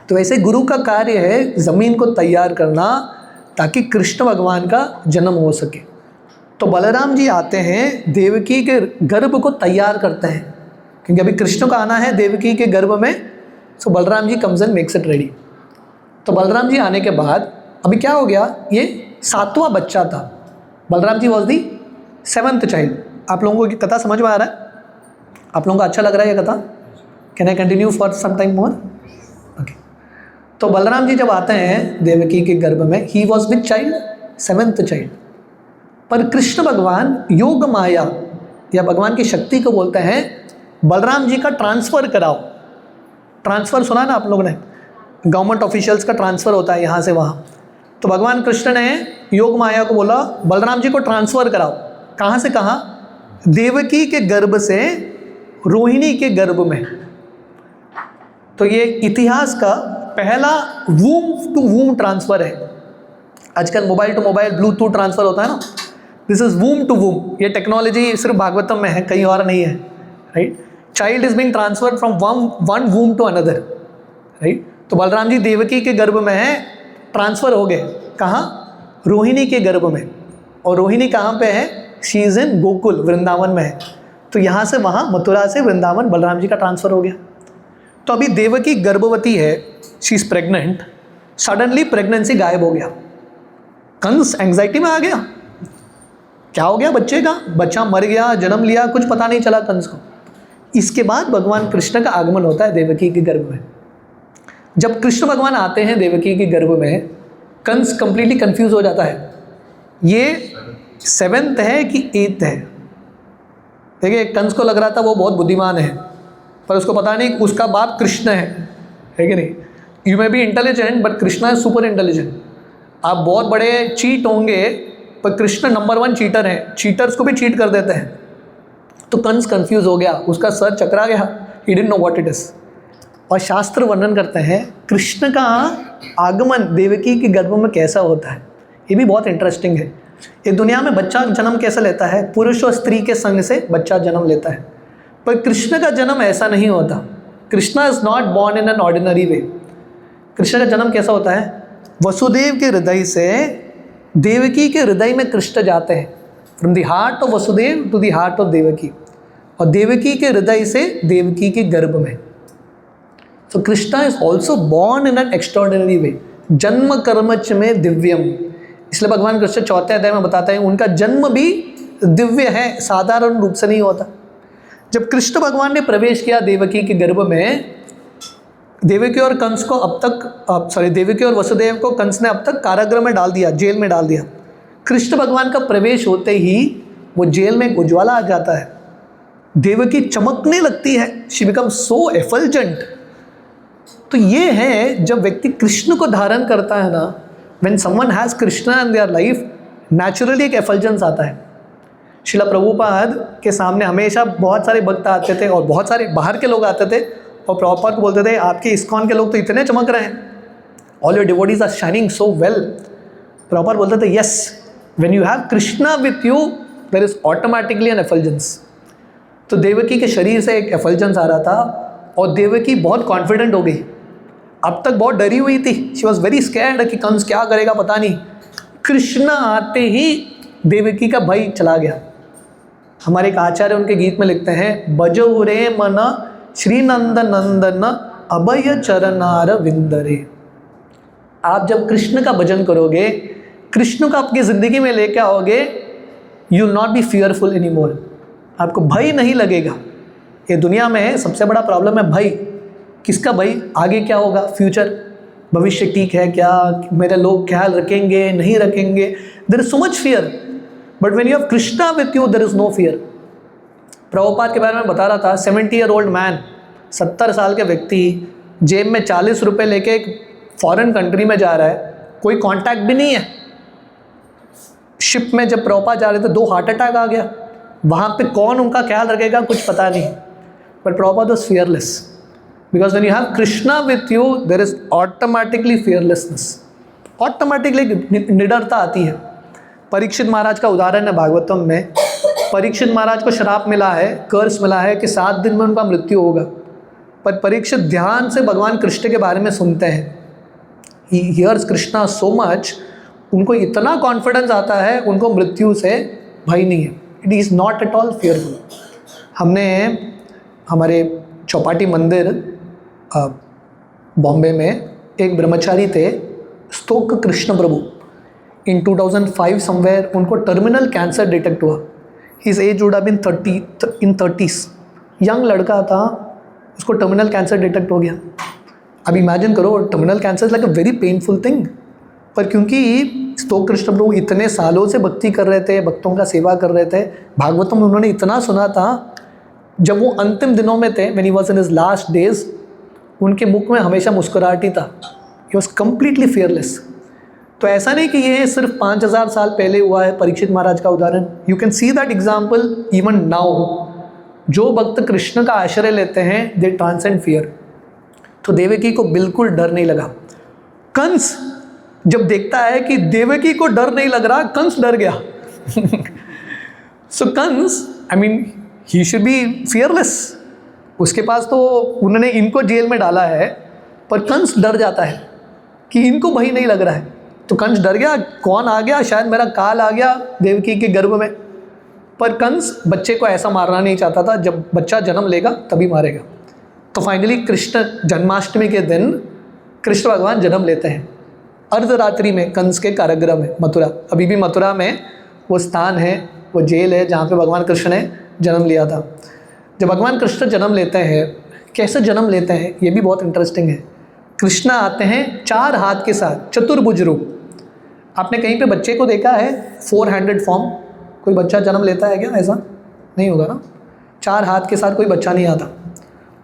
तो ऐसे गुरु का कार्य है ज़मीन को तैयार करना ताकि कृष्ण भगवान का जन्म हो सके। तो बलराम जी आते हैं, देवकी के गर्भ को तैयार करते हैं, क्योंकि अभी कृष्ण का आना है देवकी के गर्भ में। So Balaram ji comes and makes it ready. तो बलराम जी आने के बाद अभी क्या हो गया? ये 7वां बच्चा था। Balram ji was the 7th child. आप लोगों को की कथा समझ में आ रहा है? आप लोगों को अच्छा लग रहा है ये कथा? Can I continue for some time more? Okay. तो बलराम जी जब आते हैं देवकी के गर्भ में, he was with child? 7th child. पर कृष्ण भगवान योग माया या भगवान की शक्ति को बोलते हैं बलराम जी का ट्रांसफ़र कराओ। ट्रांसफ़र सुना ना आप लोगों ने? गवर्नमेंट ऑफिशियल्स का ट्रांसफ़र होता है यहाँ से वहाँ। तो भगवान कृष्ण ने योग माया को बोला बलराम जी को ट्रांसफ़र कराओ। कहाँ से कहाँ? देवकी के गर्भ से रोहिणी के गर्भ में। तो ये इतिहास का पहला वूम टू वूम ट्रांसफ़र है। आजकल mobile to mobile bluetooth transfer होता है ना, this is womb to womb. ये टेक्नोलॉजी सिर्फ भागवतम में है, कहीं और नहीं है, right? Child is being transferred from one womb to another, right? तो बलराम जी देवकी के गर्भ में है, ट्रांसफ़र हो गए। कहाँ? रोहिणी के गर्भ में। और रोहिणी कहाँ पे है? She is in Gokul, Vrindavan में है। तो यहाँ से वहाँ, मथुरा से वृंदावन, बलराम जी का ट्रांसफ़र हो गया। तो अभी देवकी गर्भवती है, she is pregnant. Suddenly pregnancy गायब हो गया। कंस एंग्जाइटी में आ गया, क्या हो गया बच्चे का? बच्चा मर गया, जन्म लिया, कुछ पता नहीं चला कंस को। इसके बाद भगवान कृष्ण का आगमन होता है देवकी के गर्भ में। जब कृष्ण भगवान आते हैं देवकी के गर्भ में, कंस कंप्लीटली कंफ्यूज हो जाता है, ये 7th है कि 8th है। देखिए कंस को लग रहा था वो बहुत बुद्धिमान है, पर उसको पता नहीं उसका बाप कृष्ण है कि नहीं? You may be intelligent but Krishna is super intelligent. आप बहुत बड़े चीट होंगे पर कृष्ण नंबर 1 चीटर है, चीटर्स को भी चीट कर देते हैं। तो कंस कंफ्यूज हो गया, उसका सर चकरा गया, he didn't know what it is. और शास्त्र वर्णन करते हैं कृष्ण का आगमन देवकी के गर्भ में कैसा होता है। ये भी बहुत इंटरेस्टिंग है। ये दुनिया में बच्चा जन्म कैसा लेता है? पुरुष और स्त्री के संग से बच्चा जन्म लेता है, पर कृष्ण का जन्म ऐसा नहीं होता। Krishna is not born in an ordinary वे। कृष्ण का जन्म कैसा होता है? वसुदेव के हृदय से देवकी के हृदय में कृष्ण जाते हैं। From the heart of Vasudev to the heart of Devaki. और देवकी के हृदय से देवकी के गर्भ में। So Krishna is also born in an extraordinary way, जन्म कर्मच में दिव्यम। इसलिए भगवान कृष्ण 4 अध्याय में बताते हैं उनका जन्म भी दिव्य है, साधारण रूप से नहीं होता। जब कृष्ण भगवान ने प्रवेश किया देवकी के गर्भ में, देवकी और कंस को देवकी और वसुदेव को कंस ने अब तक कारागृह में डाल दिया, जेल में डाल दिया। कृष्ण भगवान का प्रवेश होते ही वो जेल में उज्ज्वला आ जाता है, देवकी चमकने लगती है, शी बिकम सो एफल्जेंट। तो ये है जब व्यक्ति कृष्ण को धारण करता है ना, when someone has Krishna in their life, naturally एक एफल्जेंस आता है। श्रील प्रभुपाद के सामने हमेशा बहुत सारे भक्त आते थे और बहुत सारे बाहर के लोग आते थे और प्रभुपाद को बोलते थे आपके इस्कॉन के लोग तो इतने चमक रहे हैं, all your devotees are shining so well. Prabhupada बोलते थे yes, when you have Krishna with you there is automatically an effulgence. तो देवकी के शरीर से एक एफल्जेंस आ रहा था और देवकी बहुत कॉन्फिडेंट हो गई। अब तक बहुत डरी हुई थी, शी वॉज वेरी स्कैर्ड कि कंस क्या करेगा पता नहीं। कृष्ण आते ही देवकी का भय चला गया। हमारे एक आचार्य उनके गीत में लिखते हैं, बजो रे मन श्री नंद नंदन अभय चरनार विंदरे। आप जब कृष्ण का भजन करोगे, कृष्ण को आपकी ज़िंदगी में लेके आओगे, you will not be fearful any more. आपको भय नहीं लगेगा। ये दुनिया में सबसे बड़ा प्रॉब्लम है भय। किसका भय? आगे क्या होगा, फ्यूचर, भविष्य ठीक है क्या, मेरे लोग ख्याल रखेंगे नहीं रखेंगे, there is so much fear. But when you have Krishna with you there is no fear. Prabhupada के बारे में बता रहा था, 70-year-old मैन, 70 साल के व्यक्ति जेब में 40 रुपये लेके एक फॉरेन कंट्री में जा रहा है, कोई कांटेक्ट भी नहीं है। शिप में जब प्रभुपाद जा रहे थे 2 हार्ट अटैक आ गया, वहाँ पे कौन उनका ख्याल रखेगा कुछ पता नहीं। But Prabhupada was fearless because when you have Krishna with you there is automatically fearlessness, automatically निडरता आती है। परीक्षित महाराज का उदाहरण है भागवतम में। परीक्षित महाराज को श्राप मिला है, कर्स मिला है कि 7 दिन में उनका मृत्यु होगा, पर परीक्षित ध्यान से भगवान कृष्ण के बारे में सुनते हैं। He hears Krishna so much, उनको इतना कॉन्फिडेंस आता है, उनको मृत्यु से भय नहीं है। It is not at all fearful. हमने हमारे चौपाटी मंदिर बॉम्बे में एक ब्रह्मचारी थे, स्तोक कृष्ण प्रभु। इन 2005 समवेयर उनको टर्मिनल कैंसर डिटेक्ट हुआ। His age would have been 30s। Young लड़का था, उसको टर्मिनल कैंसर डिटेक्ट हो गया। अब इमेजिन करो, terminal cancer is like a very painful thing. पर क्योंकि स्तोक कृष्ण प्रभु इतने सालों से भक्ति कर रहे थे, भक्तों का सेवा कर रहे थे, भागवतम में उन्होंने इतना सुना था, जब वो अंतिम दिनों में थे, when he was in his last days, उनके मुख में हमेशा मुस्कुराहट ही था। He was completely fearless. तो ऐसा नहीं कि ये सिर्फ 5000 साल पहले हुआ है परीक्षित महाराज का उदाहरण। You can see that example even now. जो भक्त कृष्ण का आश्रय लेते हैं दे ट्रांसेंड फियर। तो देवकी को बिल्कुल डर नहीं लगा। कंस जब देखता है कि देवकी को डर नहीं लग रहा, कंस डर गया। So Kansa, I mean he should be fearless. उसके पास तो उन्होंने इनको जेल में डाला है, पर कंस डर जाता है कि इनको भय नहीं लग रहा है। तो कंस डर गया, कौन आ गया, शायद मेरा काल आ गया देवकी के गर्भ में। पर कंस बच्चे को ऐसा मारना नहीं चाहता था, जब बच्चा जन्म लेगा तभी मारेगा। तो फाइनली कृष्ण जन्माष्टमी के दिन कृष्ण भगवान जन्म लेते हैं अर्धरात्रि में कंस के कारागृह में, मथुरा। अभी भी मथुरा में वो स्थान है, वो जेल है जहाँ पे भगवान कृष्ण ने जन्म लिया था। जब भगवान कृष्ण जन्म लेते हैं, कैसे जन्म लेते हैं ये भी बहुत इंटरेस्टिंग है। कृष्ण आते हैं 4 हाथ के साथ, चतुर्भुज रूप। आपने कहीं पे बच्चे को देखा है 4 हैंडेड फॉर्म? कोई बच्चा जन्म लेता है क्या? ऐसा नहीं होगा ना। 4 हाथ के साथ कोई बच्चा नहीं आता।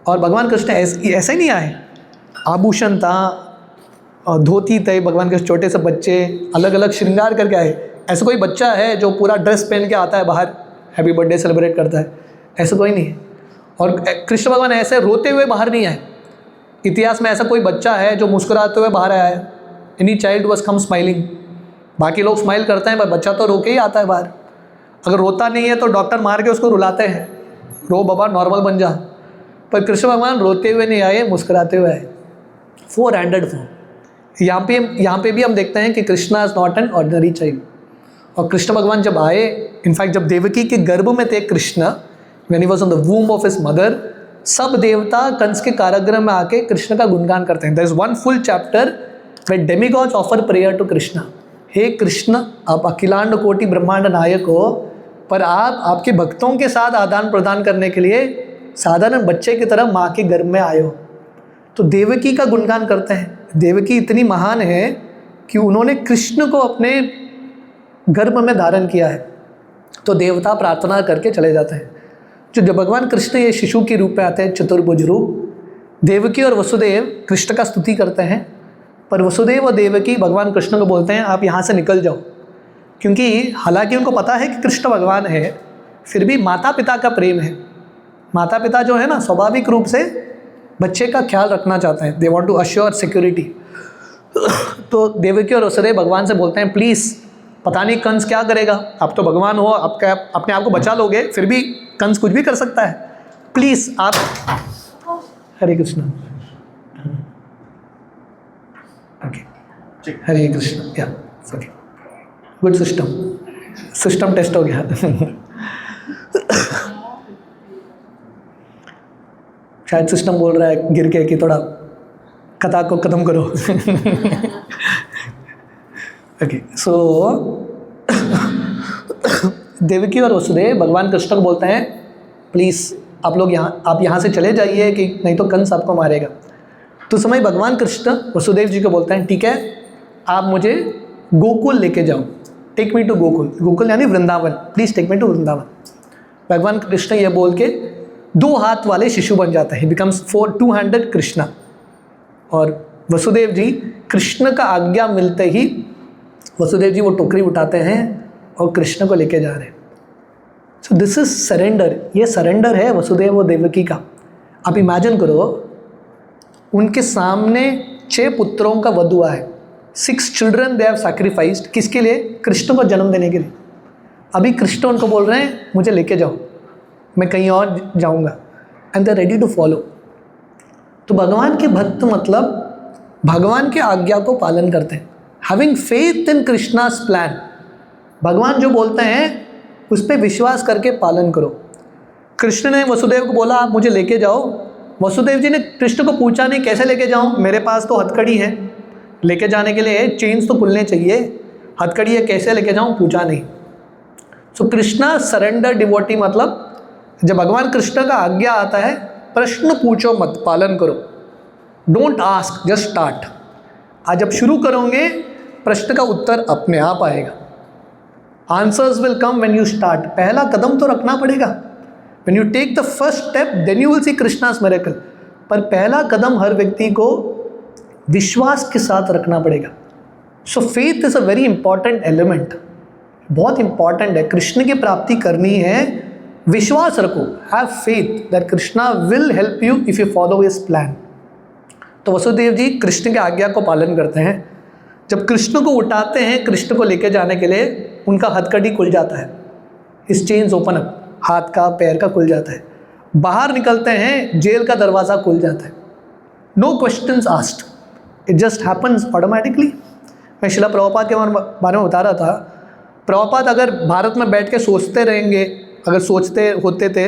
और भगवान कृष्ण ऐसे ही नहीं आए, आभूषण था, धोती थे, भगवान कृष्ण छोटे से बच्चे अलग अलग श्रृंगार करके आए। ऐसा कोई बच्चा है जो पूरा ड्रेस पहन के आता है बाहर, हैप्पी बर्थडे सेलिब्रेट करता है? ऐसा कोई नहीं है। और कृष्ण भगवान ऐसे रोते हुए बाहर नहीं आए। इतिहास में ऐसा कोई बच्चा है जो मुस्कुराते हुए बाहर आया है? Any child was come smiling. बाकी लोग स्माइल करते हैं, पर बच्चा तो रो के ही आता है बाहर। अगर रोता नहीं है तो डॉक्टर मार के उसको रुलाते हैं, रो बाबा नॉर्मल बन जा। पर कृष्ण भगवान रोते हुए नहीं आए, मुस्कुराते हुए आए। 4 हैंडेड फॉर्म। यहाँ पे भी हम देखते हैं कि Krishna is not an ordinary child. और कृष्ण भगवान जब आए, इनफैक्ट जब देवकी के गर्भ में थे Krishna, when he was on the वूम of his mother, सब देवता कंस के कारागृह में आके कृष्ण का गुणगान करते हैं. There is one full chapter where demigods offer prayer to Krishna. हे कृष्ण, आप अखिलांड कोटि ब्रह्मांड नायक हो, पर आप आपके भक्तों के साथ आदान प्रदान करने के लिए साधारण बच्चे की तरह माँ के गर्भ में आए हो. तो देवकी का गुणगान करते हैं. देवकी इतनी महान है कि उन्होंने कृष्ण को अपने गर्भ में धारण किया है. तो देवता प्रार्थना करके चले जाते हैं. जो जब भगवान कृष्ण ये शिशु के रूप में आते हैं, चतुर्भुज रूप, देवकी और वसुदेव कृष्ण का स्तुति करते हैं. पर वसुदेव और देवकी भगवान कृष्ण को बोलते हैं आप यहाँ से निकल जाओ, क्योंकि हालांकि उनको पता है कि कृष्ण भगवान है, फिर भी माता पिता का प्रेम है. माता पिता जो है ना, स्वाभाविक रूप से बच्चे का ख्याल रखना चाहते हैं. They want to assure security. तो देवकी और वसुदेव भगवान से बोलते हैं प्लीज़, पता नहीं कंस क्या करेगा, आप तो भगवान हो, आपका अपने आप को बचा लोगे, फिर भी कंस कुछ भी कर सकता है, प्लीज़ आप. हरे कृष्ण. ओके, हरे कृष्ण. या ओके, गुड सिस्टम टेस्ट हो गया. शायद सिस्टम बोल रहा है गिर के कि थोड़ा कथा को खत्म करो. ओके, सो देवकी और वसुदेव भगवान कृष्ण को बोलते हैं प्लीज़ आप यहाँ से चले जाइए, कि नहीं तो कंस आपको मारेगा. तो समय भगवान कृष्ण वसुदेव जी को बोलते हैं ठीक है, आप मुझे गोकुल लेके जाओ, take me to Gokul. Gokul यानी Vrindavan, please take me to Vrindavan. भगवान कृष्ण ये बोल के 2 हाथ वाले शिशु बन जाता है, बिकम्स 2-handed कृष्णा. और वसुदेव जी कृष्ण का आज्ञा मिलते ही वसुदेव जी वो टोकरी उठाते हैं और कृष्ण को लेके जा रहे हैं. So this is surrender. ये सरेंडर है वसुदेव और देवकी का. आप इमेजिन करो, उनके सामने 6 पुत्रों का वध हुआ है. 6 children they have sacrificed. किसके लिए? कृष्ण को जन्म देने के लिए. अभी कृष्ण उनको बोल रहे हैं मुझे लेके जाओ, मैं कहीं और जाऊंगा, and they ready to follow. तो भगवान के भक्त मतलब भगवान के आज्ञा को पालन करते हैं, having faith in Krishna's plan. भगवान जो बोलते हैं उस पर विश्वास करके पालन करो. कृष्ण ने वसुदेव को बोला आप मुझे लेके जाओ. वसुदेव जी ने कृष्ण को पूछा नहीं कैसे लेके जाऊं, मेरे पास तो हथकड़ी है, लेके जाने के लिए चेन्स तो खुलने चाहिए, हथकड़ी है, कैसे लेके जाऊं, पूछा नहीं. सो कृष्णा सरेंडर डिवोटी, मतलब जब भगवान कृष्ण का आज्ञा आता है प्रश्न पूछो मत, पालन करो. Don't ask, just start. आज जब शुरू करोगे प्रश्न का उत्तर अपने आप आएगा. Answers will come when you start. पहला कदम तो रखना पड़ेगा. When you take the first step then you will see Krishna's miracle. पर पहला कदम हर व्यक्ति को विश्वास के साथ रखना पड़ेगा. सो faith is a very important element. बहुत इंपॉर्टेंट है. कृष्ण की प्राप्ति करनी है, विश्वास रखो, have faith that Krishna will help you if you follow his plan. तो वसुदेव जी कृष्ण के आज्ञा को पालन करते हैं. जब कृष्ण को उठाते हैं कृष्ण को लेकर जाने के लिए, उनका हथकड़ी खुल जाता है, हिज चेन्स ओपन अप, हाथ का पैर का खुल जाता है. बाहर निकलते हैं, जेल का दरवाज़ा खुल जाता है. No questions asked, it just happens automatically. मैं शिला प्रभुपाद के बारे में बता रहा था. प्रभुपाद अगर भारत में बैठ के सोचते रहेंगे, अगर सोचते होते थे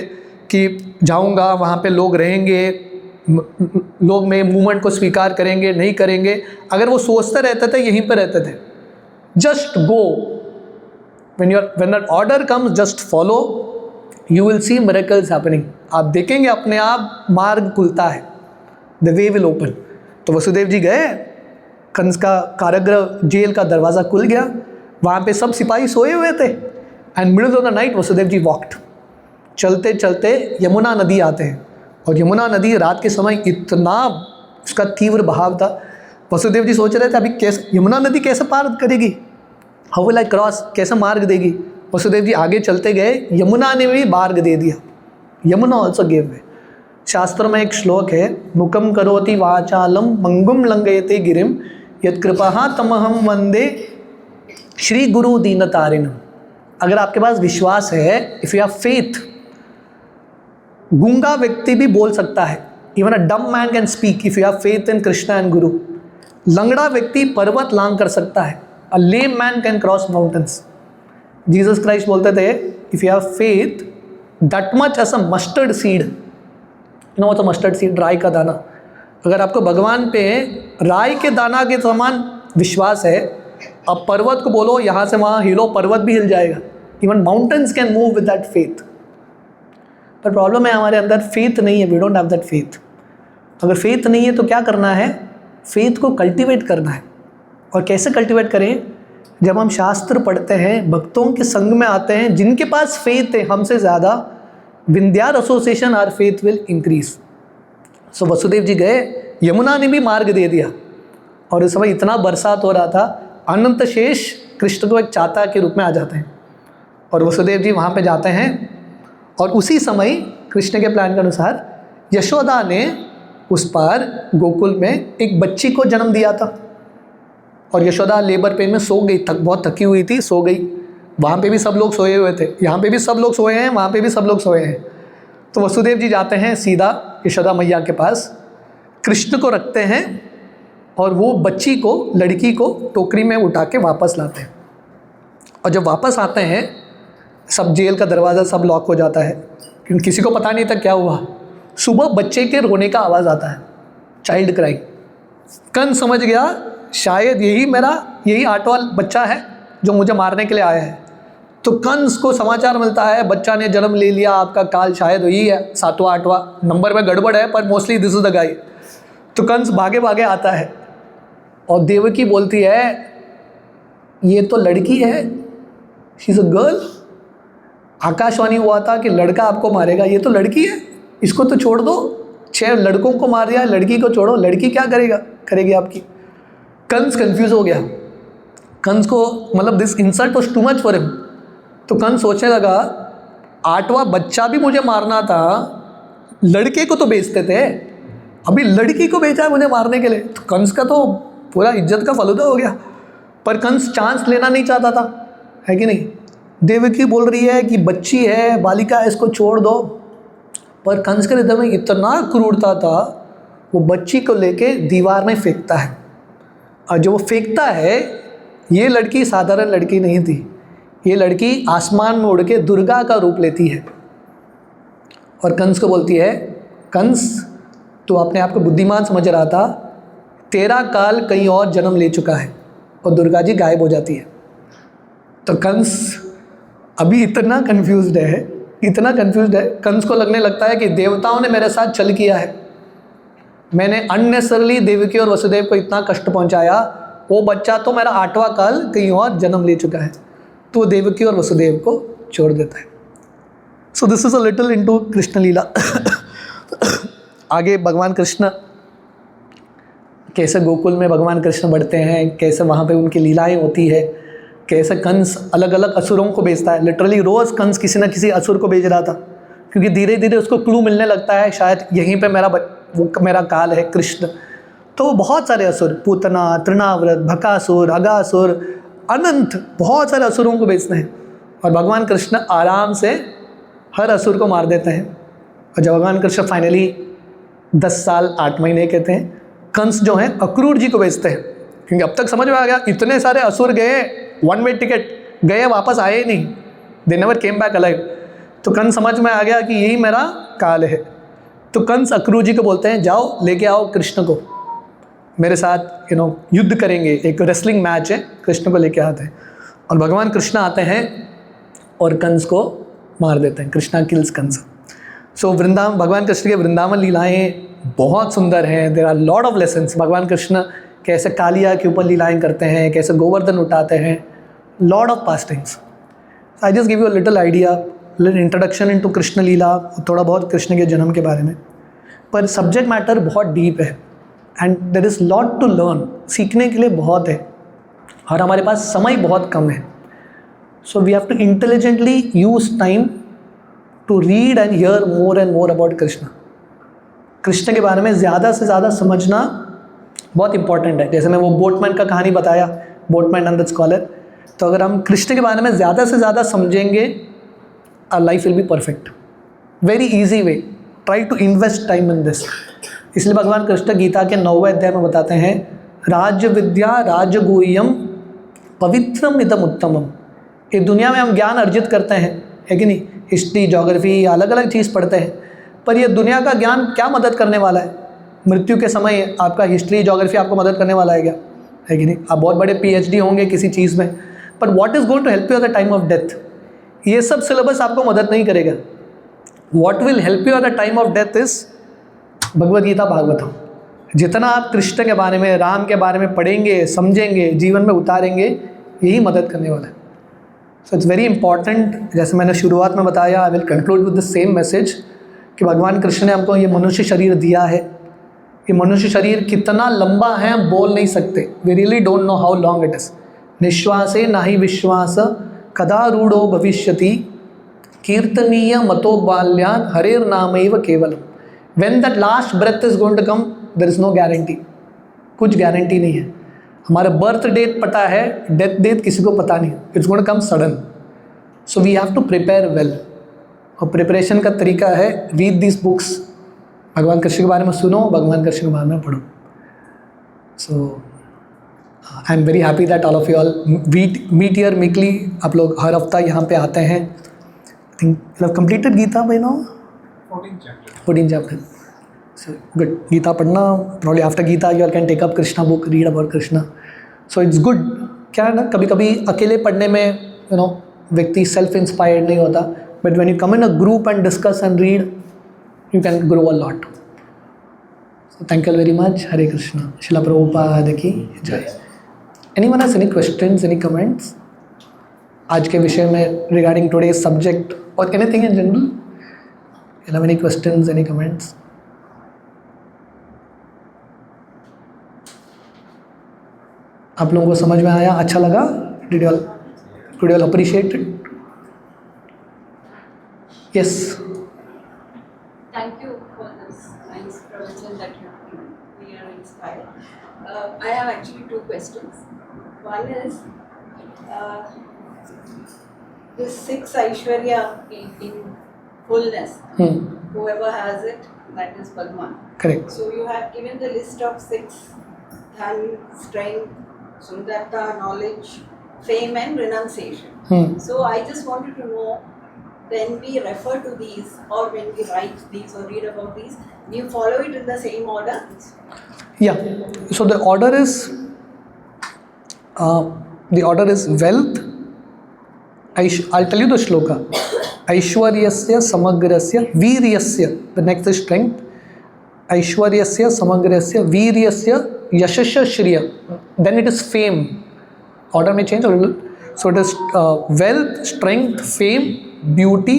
कि जाऊंगा वहाँ पे लोग रहेंगे, लोग मेरे मूवमेंट को स्वीकार करेंगे नहीं करेंगे, अगर वो सोचते रहते थे यहीं पे रहते थे. Just go, when that order comes just follow, you will C miracles happening. आप देखेंगे अपने आप मार्ग खुलता है, द वे विल ओपन. तो वसुदेव जी गए, कंस का कारागृह जेल का दरवाज़ा खुल गया. वहाँ पे सब सिपाही सोए हुए थे. And middle of the night Vasudev ji walked. चलते चलते यमुना नदी आते हैं, और यमुना नदी रात के समय इतना उसका तीव्र बहाव था. वसुदेव जी सोच रहे थे अभी कैसे यमुना नदी कैसे पार करेगी, हाउ विल आई क्रॉस, कैसे मार्ग देगी. वसुदेव जी आगे चलते गए, यमुना ने भी मार्ग दे दिया. यमुना ऑल्सो गेव वे. शास्त्रों में एक श्लोक है, मुकम करोति वाचालम मंगुम लंघयते गिरिम यत्कृपा तमहम वंदे श्री गुरु दीनतारिणम. अगर आपके पास विश्वास है, इफ़ यू हैव फेथ, गूंगा व्यक्ति भी बोल सकता है. Even a dumb man can speak if you have faith in Krishna and guru. लंगड़ा व्यक्ति पर्वत लांग कर सकता है. A lame man can cross mountains. Jesus Christ बोलते थे if you have faith that much as a mustard seed, no what's a mustard seed, राई का दाना। अगर आपको भगवान पे राई के दाना के समान विश्वास है, अब पर्वत को बोलो यहाँ से वहाँ हिलो, पर्वत भी हिल जाएगा। Even mountains can move with that faith. पर प्रॉब्लम है हमारे अंदर फेथ नहीं है, we don't have that faith. अगर फेथ नहीं है तो क्या करना है, फेथ को कल्टीवेट करना है। और कैसे कल्टीवेट करें, जब हम शास्त्र पढ़ते हैं, भक्तों के संग में आते हैं जिनके पास फेथ है हमसे ज़्यादा, विंध्यार association our faith will increase. So Vasudev ji गए, यमुना ने भी मार्ग दे दिया, और उस समय इतना बरसात हो रहा था, अनंत शेष कृष्ण को एक चाता के रूप में आ जाते हैं, और वसुदेव जी वहाँ पे जाते हैं। और उसी समय कृष्ण के प्लान के अनुसार यशोदा ने उस पार गोकुल में एक बच्ची को जन्म दिया था, और यशोदा लेबर पेन में सो गई, बहुत थकी हुई थी, सो गई। वहाँ पे भी सब लोग सोए हुए थे, यहाँ पे भी सब लोग सोए हैं, वहाँ पे भी सब लोग सोए हैं। तो वसुदेव जी जाते हैं सीधा यशोदा मैया के पास, कृष्ण को रखते हैं, और वो बच्ची को, लड़की को टोकरी में उठा के वापस लाते हैं। और जब वापस आते हैं, सब जेल का दरवाज़ा सब लॉक हो जाता है, क्योंकि किसी को पता नहीं था क्या हुआ। सुबह बच्चे के रोने का आवाज़ आता है, चाइल्ड क्राइंग। कंस समझ गया शायद यही आठवां बच्चा है जो मुझे मारने के लिए आया है। तो कंस को समाचार मिलता है, बच्चा ने जन्म ले लिया, आपका काल शायद वही है, 7वां 8वां नंबर में गड़बड़ है, पर mostly this is the guy. तो कंस भागे भागे आता है, और देवकी बोलती है ये तो लड़की है, she is a girl. Akashvani हुआ था कि लड़का आपको मारेगा, ये तो लड़की है, इसको तो छोड़ दो। 6 लड़कों को मार दिया, लड़की को छोड़ो, लड़की क्या करेगी आपकी। कंस कंफ्यूज हो गया, कंस को मतलब this insult was too much for him. तो कंस सोचने लगा 8वां बच्चा भी मुझे मारना था, लड़के को तो बेचते थे, अभी लड़की को बेचा है मुझे मारने के लिए। तो कंस का तो पूरा इज्जत का फलूदा हो गया। पर कंस चांस लेना नहीं चाहता था, है कि नहीं। देवकी बोल रही है कि बच्ची है, बालिका है, इसको छोड़ दो। पर कंस के हृदय में इतना क्रूरता था, वो बच्ची को लेके दीवार में फेंकता है। और जो वो फेंकता है, ये लड़की साधारण लड़की नहीं थी, ये लड़की आसमान में उड़ के दुर्गा का रूप लेती है। और कंस को बोलती है, कंस तू अपने आप को बुद्धिमान समझ रहा था, तेरा काल कहीं और जन्म ले चुका है। और दुर्गा जी गायब हो जाती है। तो कंस अभी इतना कन्फ्यूज्ड है, कंस को लगने लगता है कि देवताओं ने मेरे साथ छल किया है, मैंने अननेसेसरली देवकी और वसुदेव को इतना कष्ट पहुंचाया, वो बच्चा तो मेरा 8वां काल कहीं और जन्म ले चुका है। तो वो देवकी और वसुदेव को छोड़ देता है। So this is a little into Krishna leela. आगे भगवान कृष्ण कैसे गोकुल में भगवान कृष्ण बढ़ते हैं, कैसे वहाँ पे उनकी लीलाएं होती है, कैसे कंस अलग अलग असुरों को बेचता है। लिटरली रोज़ कंस किसी न किसी असुर को बेच रहा था, क्योंकि धीरे धीरे उसको क्लू मिलने लगता है शायद यहीं पे मेरा काल है कृष्ण। तो बहुत सारे असुर, पूतना, तृणाव्रत, भकासुर, अगासुर, अनंत बहुत सारे असुरों को बेचते हैं। और भगवान कृष्ण आराम से हर असुर को मार देते हैं। और जब भगवान कृष्ण फाइनली 10 साल 8 महीने कहते हैं, कंस जो हैं अक्रूर जी को बेचते हैं, क्योंकि अब तक समझ में आ गया इतने सारे असुर गए, 1 वे टिकट गए, वापस आए ही नहीं, they never came back alive. तो कंस समझ में आ गया कि यही मेरा काल है। तो कंस अक्रूर जी को बोलते हैं, जाओ लेके आओ कृष्ण को, मेरे साथ युद्ध करेंगे, एक रेसलिंग मैच है, कृष्ण को लेके आते हैं। और भगवान कृष्ण आते हैं और कंस को मार देते हैं। कृष्णा किल्स कंस। सो वृंदावन, भगवान कृष्ण के वृंदावन लीलाएं बहुत सुंदर हैं। There are lot of lessons. भगवान कृष्ण कैसे कालिया के ऊपर लीलाएं करते हैं, कैसे गोवर्धन उठाते हैं, lot of pastimes. I just give you a little idea, little introduction into Krishna leela, थोड़ा बहुत कृष्ण के जन्म के बारे में। पर सब्जेक्ट मैटर बहुत डीप है and there is lot to learn. सीखने के लिए बहुत है और हमारे पास समय बहुत कम है। So we have to intelligently use time to read and hear more and more about Krishna. Krishna के बारे में ज़्यादा से ज़्यादा समझना बहुत इंपॉर्टेंट है। जैसे मैं वो बोटमैन का कहानी बताया, बोटमैन एंड द स्कॉलर। तो अगर हम कृष्ण के बारे में ज़्यादा से ज़्यादा समझेंगे, our life will be perfect. Very easy way, try to invest time in this. इसलिए भगवान कृष्ण गीता के 9वें अध्याय में बताते हैं, राज विद्या राजगुह्यम पवित्रम इदम उत्तमम। ये दुनिया में हम ज्ञान अर्जित करते हैं, है कि नहीं? हिस्ट्री, ज्योग्राफी, अलग अलग चीज़ पढ़ते हैं, पर ये दुनिया का ज्ञान क्या मदद करने वाला है? मृत्यु के समय आपका हिस्ट्री, ज्योग्राफी आपको मदद करने वाला है क्या? है कि नहीं? आप बहुत बड़े PhD होंगे किसी चीज़ में, पर what is going to help you at the time of death? ये सब सिलेबस आपको मदद नहीं करेगा। What will help you at the time of death is Bhagavad Gita, Bhagavatam. जितना आप कृष्ण के बारे में, राम के बारे में पढ़ेंगे, समझेंगे, जीवन में उतारेंगे, यही मदद करने वाला है। सो इट्स वेरी इंपॉर्टेंट, जैसे मैंने शुरुआत में बताया, I will conclude with the same message कि भगवान कृष्ण ने हमको ये मनुष्य शरीर दिया है। ये मनुष्य शरीर कितना लंबा है हम बोल नहीं सकते। We really don't know how long it is. निश्वासे नाही विश्वास कदा रूढ़ो भविष्यति कीर्तनीय मतो बाल्यान हरेर नामैव केवलम। When that last breath is going to come, there is no guarantee, कुछ गारंटी नहीं है। हमारा बर्थ डेट पता है, डेथ डेट किसी को पता नहीं, it's going to come sudden. So we have to prepare well, और प्रिपरेशन का तरीका है रीड दिस बुक्स, भगवान कृष्ण के बारे में सुनो, भगवान कृष्ण के बारे में पढ़ो। So I am very happy that all of you all meet here weekly. आप लोग हर हफ्ता यहाँ पे आते हैं। I think you have completed Gita by now, 14 chapter. So good. Gita पढ़ना, probably after Gita you all can take up Krishna book, read about Krishna. So it's good. क्या है ना, कभी कभी अकेले पढ़ने में व्यक्ति सेल्फ इंस्पायर्ड नहीं होता, but when you come in a group and discuss and read, you can grow a lot. So thank you all very much. Hare Krishna. Srila Prabhupada की जय. Anyone has any questions, any comments? आज के विषय में regarding today's subject or anything in general? You have any questions, any comments? आप लोगों को समझ में आया, अच्छा लगा? Did you all appreciate it? Yes. Thank you for this nice provision that you have given. We are inspired. I have actually 2 questions. One is this 6 Aishwarya in fullness. Whoever has it, that is Bhagwan. Correct. So you have given the list of 6: dhan, strength, sundarta, knowledge, fame, and renunciation. So I just wanted to know, when we refer to these, or when we write these or read about these, do you follow it in the same order? Yeah. So the order is wealth. I'll tell you the shloka. Aishwaryasya samagrasya veeryasya. The next is strength. Aishwaryasya samagrasya veeryasya yashasya shriya. Then it is fame. Order may change a little. So it is wealth, strength, fame, beauty,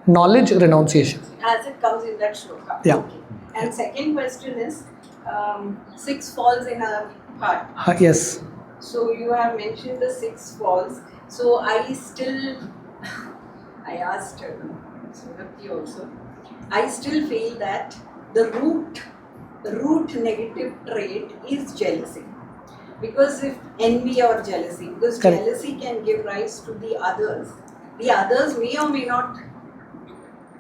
knowledge, renunciation. As it comes in that shloka. Yeah. Okay. And second question is, 6 falls in our heart. Yes. So you have mentioned the 6 falls. So I asked Surabhi also. I still feel that the root negative trait is jealousy. Because if envy or jealousy, because Correct. jealousy can give rise to the others. The others may or may not.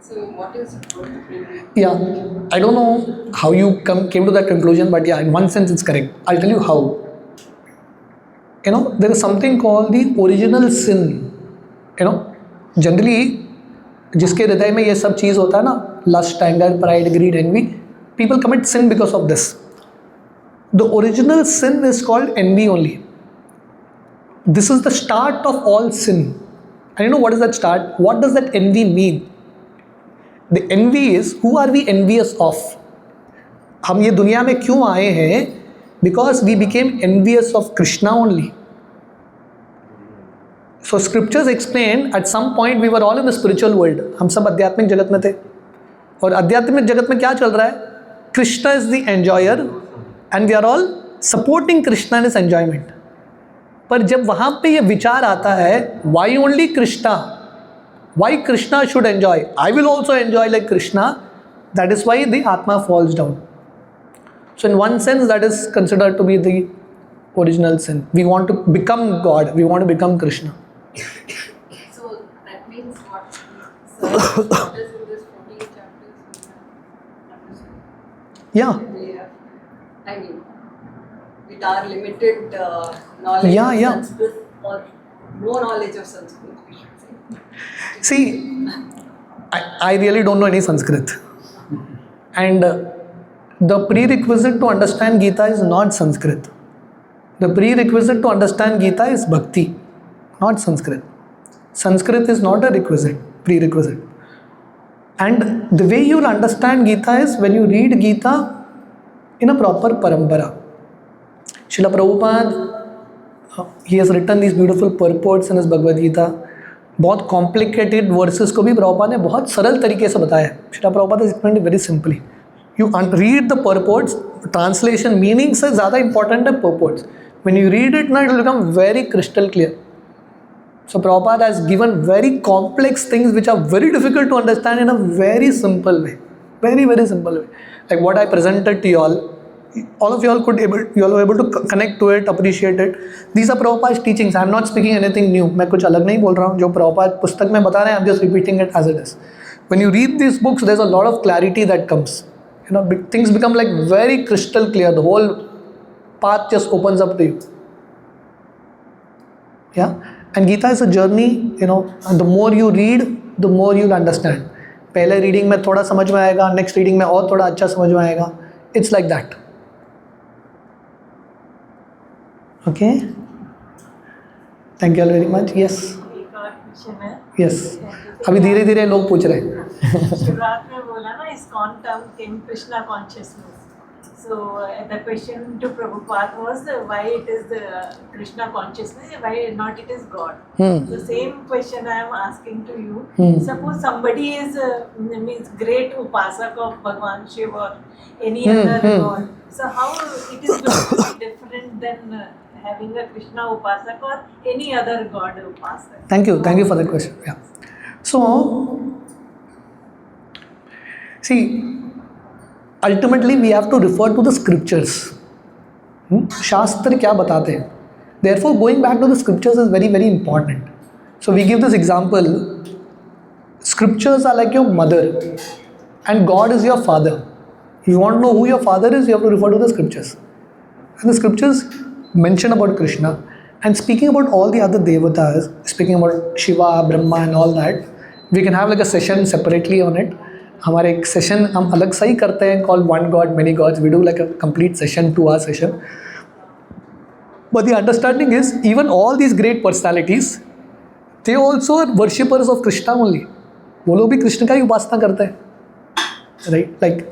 So what is it going to bring? Yeah, I don't know how you came to that conclusion, but yeah, in one sense it's correct. I'll tell you how. There is something called the original sin. Generally, जिसके हृदय में ये सब चीज़ होता है ना, lust, anger, pride, greed, envy, people commit sin because of this. The original sin is called envy only. This is the start of all sin. And what is that start? What does that envy mean? The envy is, who are we envious of? हम ये दुनिया में क्यों आए हैं? Because we became envious of Krishna only. So scriptures explain, at some point we were all in the spiritual world. हम सब आध्यात्मिक जगत में थे, और आध्यात्मिक जगत में क्या चल रहा है? Krishna is the enjoyer and we are all supporting Krishna in his enjoyment. पर जब वहाँ पे ये विचार आता है, why only Krishna? Why Krishna should enjoy? I will also enjoy like Krishna. That is why the Atma falls down. So in one sense, that is considered to be the original sin. We want to become God. We want to become Krishna. So that means what? So what is in this 14 chapters? Yeah. I mean, with our limited knowledge of Yeah. Sanskrit, or no knowledge of Sanskrit, we should say. See, I really don't know any Sanskrit. And the prerequisite to understand Gita is not Sanskrit. The prerequisite to understand Gita is Bhakti, not Sanskrit. Sanskrit is not a prerequisite. And the way you'll understand Gita is when you read Gita in a proper parampara. Srila Prabhupada, he has written these beautiful purports in his Bhagavad Gita. बहुत complicated versus को भी प्रभुपाद ने बहुत सरल तरीके से बताया है. Srila Prabhupada is explained very simply. You read the purports, translation meaning से ज़्यादा इंपॉर्टेंट है purports. When you read it ना it will become very crystal clear. So Prabhupada has given very complex things which are very difficult to understand in a very simple way. Very, very simple way. Like what I presented to you all of you all you all were able to connect to it, appreciate it. These are Prabhupada's teachings. I am not speaking anything new. मैं कुछ अलग नहीं बोल रहा हूँ. जो Prabhupada पुस्तक में बता रहे हैं, I am just repeating it as it is. When you read these books, there's a lot of clarity that comes. You know, things become like very crystal clear. The whole path just opens up to you. Yeah. And Gita is a journey, you know, and the more you read, the more you'll understand. पहले reading में थोड़ा समझ में आएगा, next reading में और थोड़ा अच्छा समझ में आएगा. It's like that. Okay. Thank you all very much. Yes. एक और क्वेश्चन है. Yes. अभी धीरे धीरे लोग पूछ रहे हैं. शुरुआत में बोला ना ISKCON term came Krishna consciousness. So the question to Prabhupada was why it is the Krishna consciousness, why not it is God. The same question I am asking to you. Suppose somebody is means great upasak of Bhagwan Shiva or any other God. So how it is going to be different than having a Krishna upasak or any other God upasak? Thank you for that question. Yeah. So, see. Ultimately, we have to refer to the scriptures. शास्त्र क्या बताते हैं? Therefore, going back to the scriptures is very, very important. So we give this example. Scriptures are like your mother, and God is your father. If you want to know who your father is, you have to refer to the scriptures. And the scriptures mention about Krishna. And speaking about all the other devatas, speaking about Shiva, Brahma, and all that, we can have like a session separately on it. हमारे एक session हम अलग सा ही करते हैं call one god many gods. We do like a complete session 2 hour session. But the understanding is even all these great personalities they also are worshippers of Krishna only. वो लोग भी कृष्ण का ही उपासना करते हैं. Right. Like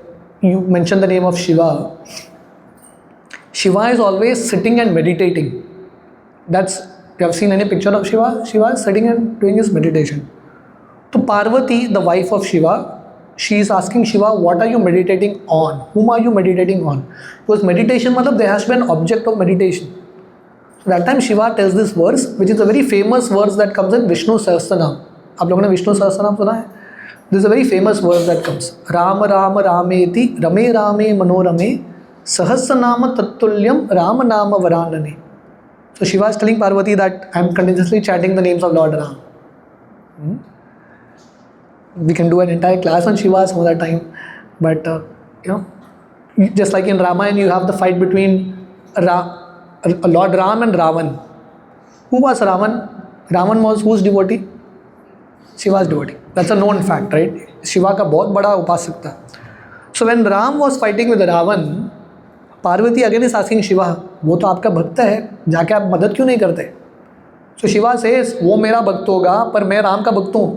you mention the name of Shiva. Shiva is always sitting and meditating. That's you have seen any picture of Shiva. Shiva is sitting and doing his meditation. तो Parvati the wife of Shiva, she is asking Shiva, what are you meditating on? Whom are you meditating on? Because meditation matlab there has to be an object of meditation. So that time Shiva tells this verse, which is a very famous verse that comes in Vishnu Sahasranam. आप लोगों ने विष्णु सहस्त्रनाम सुना है? This is a very famous verse that comes. Ram Ram रामेति रमे रामे मनोरमे सहस्रनाम तत्तुल्यम राम नाम वरानने. So Shiva is telling Parvati that I am continuously chanting the names of Lord Ram. We can do an entire class on Shiva some other time, but you know, just like in Ramayana, you have the fight between Lord Ram and Ravan. Who was Ravan? Ravan was whose devotee? Shiva's devotee. That's a known fact, right? Shiva का बहुत बड़ा उपासक था. So when Ram was fighting with Ravan, Parvati again is asking Shiva, वो तो आपका भक्त है, जाके आप मदद क्यों नहीं करते? So Shiva says, वो मेरा भक्त होगा, पर मैं राम का भक्त हूँ.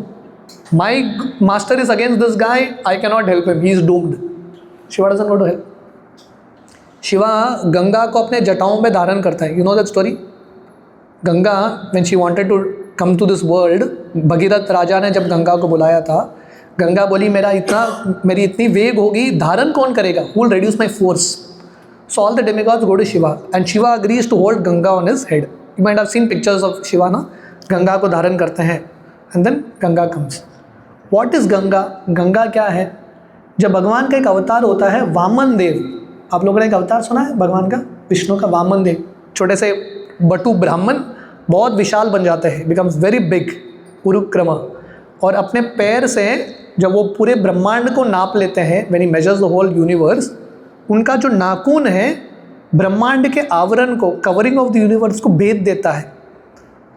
My master is against this guy. I cannot help him. He is doomed. Shiva doesn't go to help. Shiva Ganga को अपने जटाओं में धारण करता है. You know that story? Ganga when she wanted to come to this world, Bhagirath राजा ने जब गंगा को बुलाया था, गंगा बोली मेरी इतनी वेग होगी, धारण कौन करेगा? Who will reduce my force? So all the demigods go to Shiva, and Shiva agrees to hold Ganga on his head. You might have seen pictures of Shiva, ना? गंगा को धारण करते हैं. And then Ganga comes. What is Ganga? Ganga क्या है? जब भगवान का एक अवतार होता है वामन देव. आप लोगों ने एक अवतार सुना है भगवान का, विष्णु का, वामन देव. छोटे से बटु ब्राह्मण बहुत विशाल बन जाते हैं, बिकम्स वेरी बिग, उरुक्रम. और अपने पैर से जब वो पूरे ब्रह्मांड को नाप लेते हैं, when he measures the whole universe, उनका जो नाखून है ब्रह्मांड के आवरण को, कवरिंग ऑफ द यूनिवर्स को भेद देता है.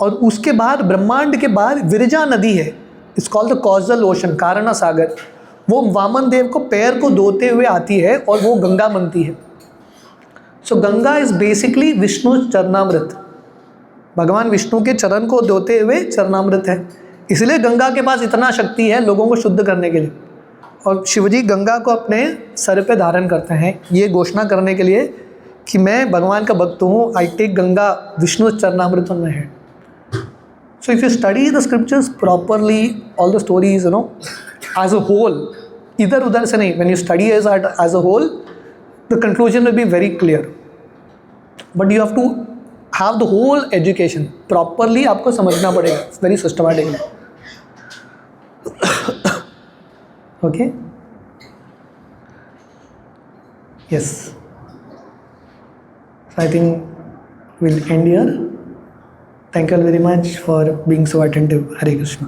और उसके बाद ब्रह्मांड के बाद विरजा नदी है, it's called the causal ocean, कारण सागर। वो वामन देव को पैर को धोते हुए आती है और वो गंगा बनती है। सो गंगा इज बेसिकली विष्णु चरणामृत, भगवान विष्णु के चरण को धोते हुए चरणामृत है। इसलिए गंगा के पास इतना शक्ति है लोगों को शुद्ध करने के लिए। और शिवजी गंगा को अपने सर पे धारण करते हैं, ये घोषणा करने के लिए कि मैं भगवान का भक्त हूँ। आई टेक गंगा विष्णु चरणामृत on my head. So if you study the scriptures properly, all the stories, as a whole, इधर उधर से नहीं, when you study as a whole, the conclusion will be very clear. But you have to have the whole education properly, आपको समझना पड़ेगा, very systematically. Okay? Yes. So I think we'll end here. Thank you all very much for being so attentive. Hare Krishna.